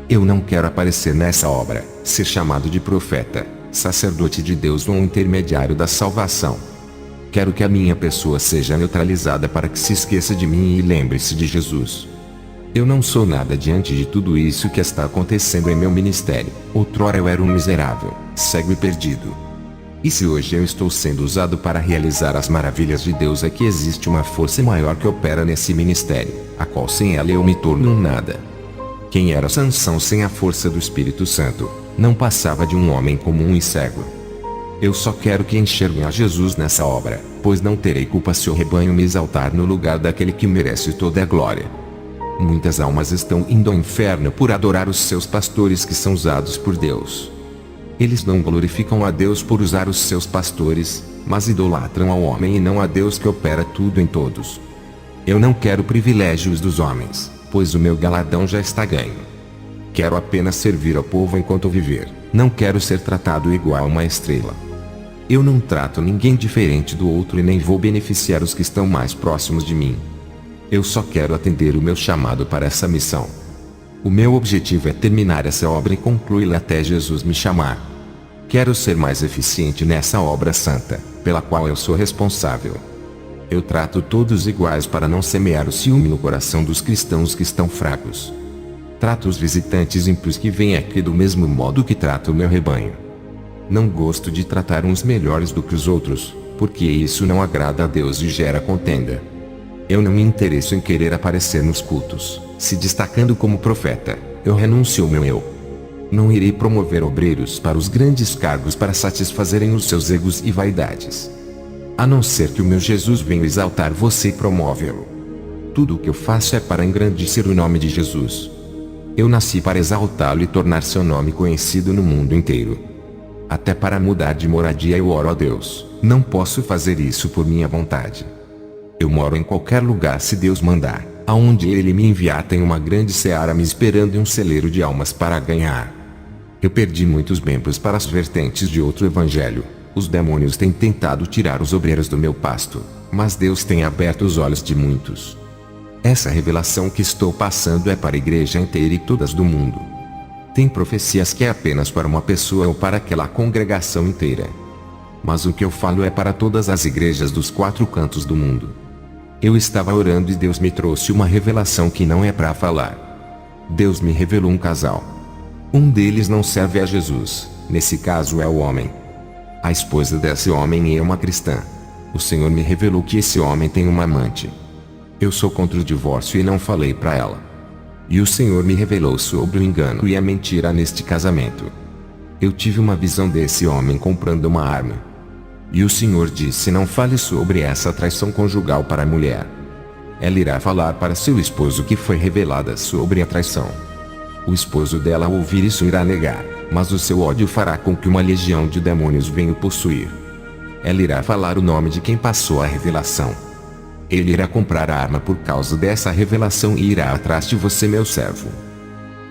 Eu não quero aparecer nessa obra, ser chamado de profeta, sacerdote de Deus ou um intermediário da salvação. Quero que a minha pessoa seja neutralizada para que se esqueça de mim e lembre-se de Jesus. Eu não sou nada diante de tudo isso que está acontecendo em meu ministério. Outrora eu era um miserável, cego e perdido. E se hoje eu estou sendo usado para realizar as maravilhas de Deus, é que existe uma força maior que opera nesse ministério, a qual sem ela eu me torno um nada. Quem era Sansão sem a força do Espírito Santo, não passava de um homem comum e cego. Eu só quero que enxerguem a Jesus nessa obra, pois não terei culpa se o rebanho me exaltar no lugar daquele que merece toda a glória. Muitas almas estão indo ao inferno por adorar os seus pastores que são usados por Deus. Eles não glorificam a Deus por usar os seus pastores, mas idolatram ao homem e não a Deus que opera tudo em todos. Eu não quero privilégios dos homens, pois o meu galardão já está ganho. Quero apenas servir ao povo enquanto viver, não quero ser tratado igual a uma estrela. Eu não trato ninguém diferente do outro e nem vou beneficiar os que estão mais próximos de mim. Eu só quero atender o meu chamado para essa missão. O meu objetivo é terminar essa obra e concluí-la até Jesus me chamar. Quero ser mais eficiente nessa obra santa, pela qual eu sou responsável. Eu trato todos iguais para não semear o ciúme no coração dos cristãos que estão fracos. Trato os visitantes ímpios que vêm aqui do mesmo modo que trato o meu rebanho. Não gosto de tratar uns melhores do que os outros, porque isso não agrada a Deus e gera contenda. Eu não me interesso em querer aparecer nos cultos, se destacando como profeta. Eu renuncio ao meu eu. Não irei promover obreiros para os grandes cargos para satisfazerem os seus egos e vaidades. A não ser que o meu Jesus venha exaltar você e promovê-lo. Tudo o que eu faço é para engrandecer o nome de Jesus. Eu nasci para exaltá-lo e tornar seu nome conhecido no mundo inteiro. Até para mudar de moradia eu oro a Deus. Não posso fazer isso por minha vontade. Eu moro em qualquer lugar se Deus mandar. Aonde Ele me enviar tem uma grande seara me esperando e um celeiro de almas para ganhar. Eu perdi muitos membros para as vertentes de outro evangelho. Os demônios têm tentado tirar os obreiros do meu pasto, mas Deus tem aberto os olhos de muitos. Essa revelação que estou passando é para a igreja inteira e todas do mundo. Tem profecias que é apenas para uma pessoa ou para aquela congregação inteira. Mas o que eu falo é para todas as igrejas dos 4 cantos do mundo. Eu estava orando e Deus me trouxe uma revelação que não é para falar. Deus me revelou um casal. Um deles não serve a Jesus, nesse caso é o homem. A esposa desse homem é uma cristã. O Senhor me revelou que esse homem tem uma amante. Eu sou contra o divórcio e não falei para ela. E o Senhor me revelou sobre o engano e a mentira neste casamento. Eu tive uma visão desse homem comprando uma arma. E o Senhor disse: não fale sobre essa traição conjugal para a mulher. Ela irá falar para seu esposo que foi revelada sobre a traição. O esposo dela ao ouvir isso irá negar, mas o seu ódio fará com que uma legião de demônios venha o possuir. Ela irá falar o nome de quem passou a revelação. Ele irá comprar a arma por causa dessa revelação e irá atrás de você, meu servo.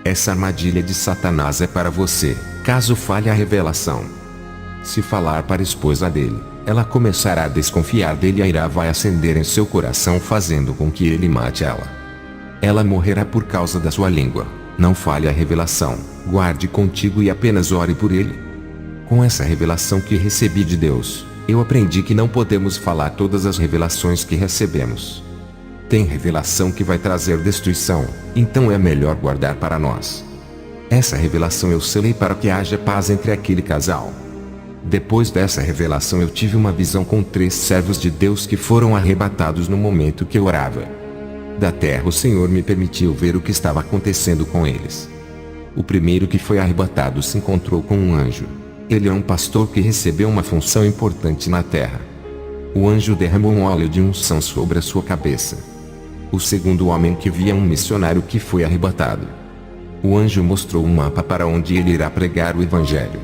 Essa armadilha de Satanás é para você, caso falhe a revelação. Se falar para a esposa dele, ela começará a desconfiar dele e a ira vai acender em seu coração, fazendo com que ele mate ela. Ela morrerá por causa da sua língua. Não falhe a revelação, guarde contigo e apenas ore por ele. Com essa revelação que recebi de Deus, eu aprendi que não podemos falar todas as revelações que recebemos. Tem revelação que vai trazer destruição, então é melhor guardar para nós. Essa revelação eu selei para que haja paz entre aquele casal. Depois dessa revelação eu tive uma visão com 3 servos de Deus que foram arrebatados no momento que eu orava. Da terra o Senhor me permitiu ver o que estava acontecendo com eles. O primeiro que foi arrebatado se encontrou com um anjo. Ele é um pastor que recebeu uma função importante na terra. O anjo derramou um óleo de unção sobre a sua cabeça. O segundo homem que via um missionário que foi arrebatado. O anjo mostrou um mapa para onde ele irá pregar o evangelho.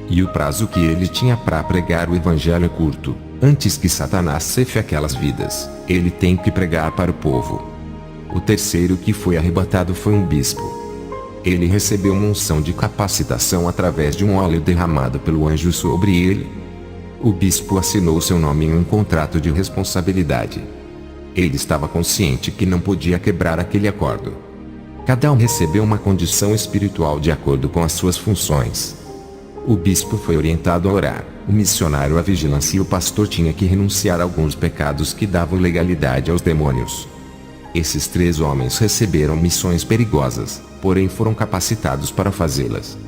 E o prazo que ele tinha para pregar o evangelho é curto. Antes que Satanás cefe aquelas vidas, ele tem que pregar para o povo. O terceiro que foi arrebatado foi um bispo. Ele recebeu uma unção de capacitação através de um óleo derramado pelo anjo sobre ele. O bispo assinou seu nome em um contrato de responsabilidade. Ele estava consciente que não podia quebrar aquele acordo. Cada um recebeu uma condição espiritual de acordo com as suas funções. O bispo foi orientado a orar, o missionário à vigilância e o pastor tinha que renunciar a alguns pecados que davam legalidade aos demônios. Esses 3 homens receberam missões perigosas, porém foram capacitados para fazê-las.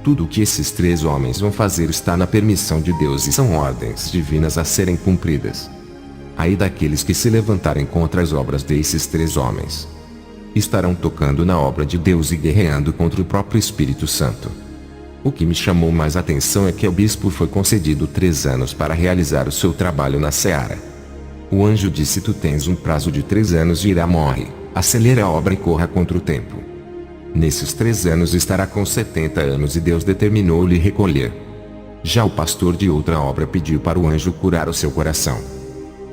Tudo o que esses 3 homens vão fazer está na permissão de Deus e são ordens divinas a serem cumpridas. Aí daqueles que se levantarem contra as obras desses 3 homens, estarão tocando na obra de Deus e guerreando contra o próprio Espírito Santo. O que me chamou mais atenção é que ao bispo foi concedido 3 anos para realizar o seu trabalho na seara. O anjo disse: tu tens um prazo de 3 anos e irá morre, acelera a obra e corra contra o tempo. Nesses 3 anos estará com 70 anos e Deus determinou lhe recolher. Já o pastor de outra obra pediu para o anjo curar o seu coração.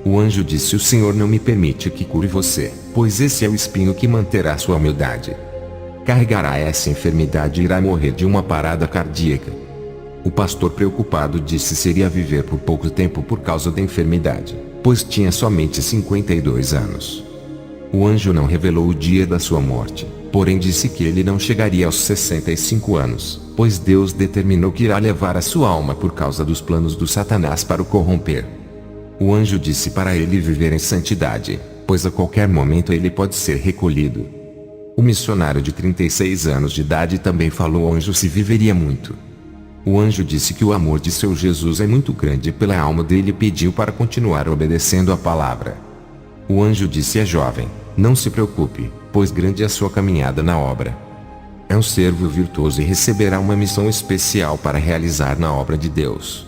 O anjo disse: o Senhor não me permite que cure você, pois esse é o espinho que manterá sua humildade. Carregará essa enfermidade e irá morrer de uma parada cardíaca. O pastor preocupado disse seria viver por pouco tempo por causa da enfermidade, pois tinha somente 52 anos. O anjo não revelou o dia da sua morte, porém disse que ele não chegaria aos 65 anos, pois Deus determinou que irá levar a sua alma por causa dos planos do Satanás para o corromper. O anjo disse para ele viver em santidade, pois a qualquer momento ele pode ser recolhido. O missionário de 36 anos de idade também falou ao anjo se viveria muito. O anjo disse que o amor de seu Jesus é muito grande pela alma dele e pediu para continuar obedecendo a palavra. O anjo disse à jovem: não se preocupe, pois grande é a sua caminhada na obra. É um servo virtuoso e receberá uma missão especial para realizar na obra de Deus.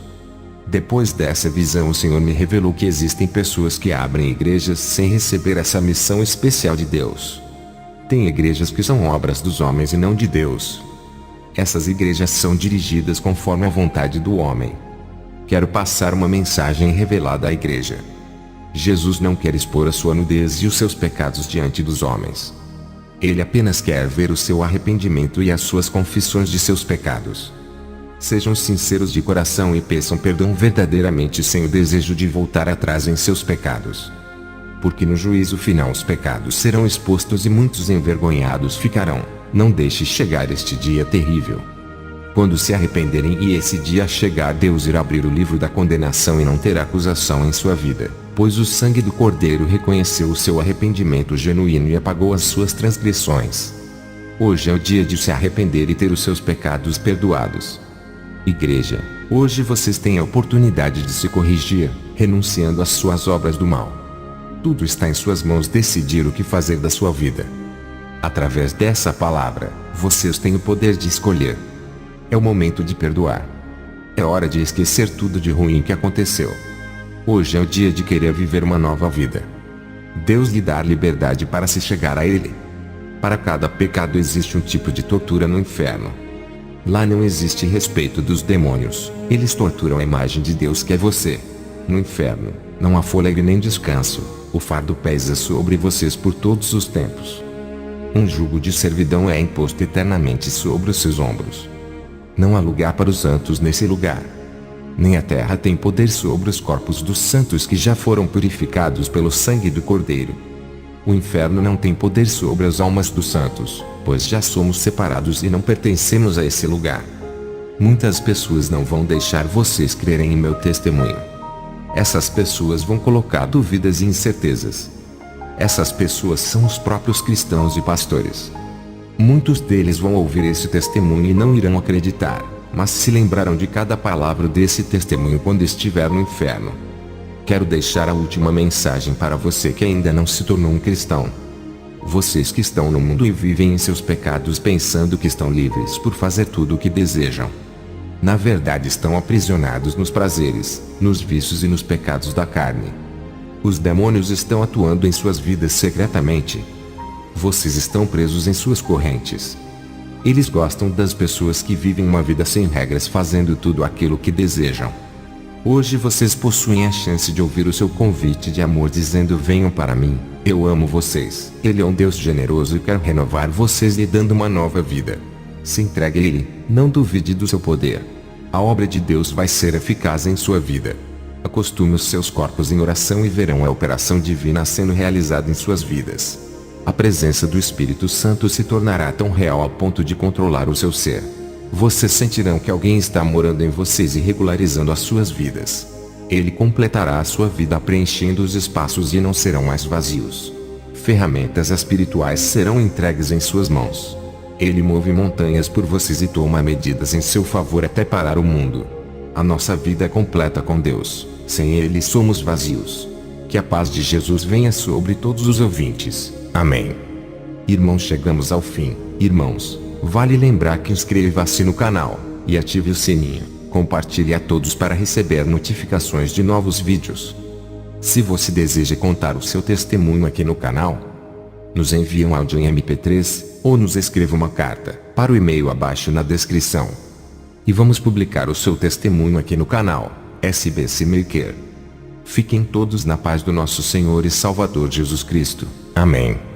Depois dessa visão o Senhor me revelou que existem pessoas que abrem igrejas sem receber essa missão especial de Deus. Tem igrejas que são obras dos homens e não de Deus. Essas igrejas são dirigidas conforme a vontade do homem. Quero passar uma mensagem revelada à igreja. Jesus não quer expor a sua nudez e os seus pecados diante dos homens. Ele apenas quer ver o seu arrependimento e as suas confissões de seus pecados. Sejam sinceros de coração e peçam perdão verdadeiramente sem o desejo de voltar atrás em seus pecados. Porque no juízo final os pecados serão expostos e muitos envergonhados ficarão. Não deixe chegar este dia terrível. Quando se arrependerem e esse dia chegar, Deus irá abrir o livro da condenação e não terá acusação em sua vida, pois o sangue do Cordeiro reconheceu o seu arrependimento genuíno e apagou as suas transgressões. Hoje é o dia de se arrepender e ter os seus pecados perdoados. Igreja, hoje vocês têm a oportunidade de se corrigir, renunciando às suas obras do mal. Tudo está em suas mãos decidir o que fazer da sua vida. Através dessa palavra, vocês têm o poder de escolher. É o momento de perdoar. É hora de esquecer tudo de ruim que aconteceu. Hoje é o dia de querer viver uma nova vida. Deus lhe dá liberdade para se chegar a Ele. Para cada pecado existe um tipo de tortura no inferno. Lá não existe respeito dos demônios, eles torturam a imagem de Deus que é você. No inferno, não há fôlego nem descanso. o fardo pesa sobre vocês por todos os tempos. Um jugo de servidão é imposto eternamente sobre os seus ombros. Não há lugar para os santos nesse lugar. Nem a terra tem poder sobre os corpos dos santos que já foram purificados pelo sangue do Cordeiro. O inferno não tem poder sobre as almas dos santos, pois já somos separados e não pertencemos a esse lugar. Muitas pessoas não vão deixar vocês crerem em meu testemunho. Essas pessoas vão colocar dúvidas e incertezas. Essas pessoas são os próprios cristãos e pastores. Muitos deles vão ouvir esse testemunho e não irão acreditar, mas se lembrarão de cada palavra desse testemunho quando estiver no inferno. Quero deixar a última mensagem para você que ainda não se tornou um cristão. Vocês que estão no mundo e vivem em seus pecados pensando que estão livres por fazer tudo o que desejam. Na verdade estão aprisionados nos prazeres, nos vícios e nos pecados da carne. Os demônios estão atuando em suas vidas secretamente. Vocês estão presos em suas correntes. Eles gostam das pessoas que vivem uma vida sem regras fazendo tudo aquilo que desejam. Hoje vocês possuem a chance de ouvir o seu convite de amor dizendo: venham para mim, eu amo vocês. Ele é um Deus generoso e quer renovar vocês lhe dando uma nova vida. Se entregue a Ele, não duvide do seu poder. A obra de Deus vai ser eficaz em sua vida. Acostume os seus corpos em oração e verão a operação divina sendo realizada em suas vidas. A presença do Espírito Santo se tornará tão real a ponto de controlar o seu ser. Vocês sentirão que alguém está morando em vocês e regularizando as suas vidas. Ele completará a sua vida preenchendo os espaços e não serão mais vazios. Ferramentas espirituais serão entregues em suas mãos. Ele move montanhas por vocês e toma medidas em seu favor até parar o mundo. A nossa vida é completa com Deus. Sem Ele somos vazios. Que a paz de Jesus venha sobre todos os ouvintes. Amém. Irmãos, chegamos ao fim. Irmãos, vale lembrar que inscreva-se no canal e ative o sininho. Compartilhe a todos para receber notificações de novos vídeos. Se você deseja contar o seu testemunho aqui no canal, nos envie um áudio em MP3 ou nos escreva uma carta para o e-mail abaixo na descrição. E vamos publicar o seu testemunho aqui no canal SBC Maker. Fiquem todos na paz do nosso Senhor e Salvador Jesus Cristo. Amém.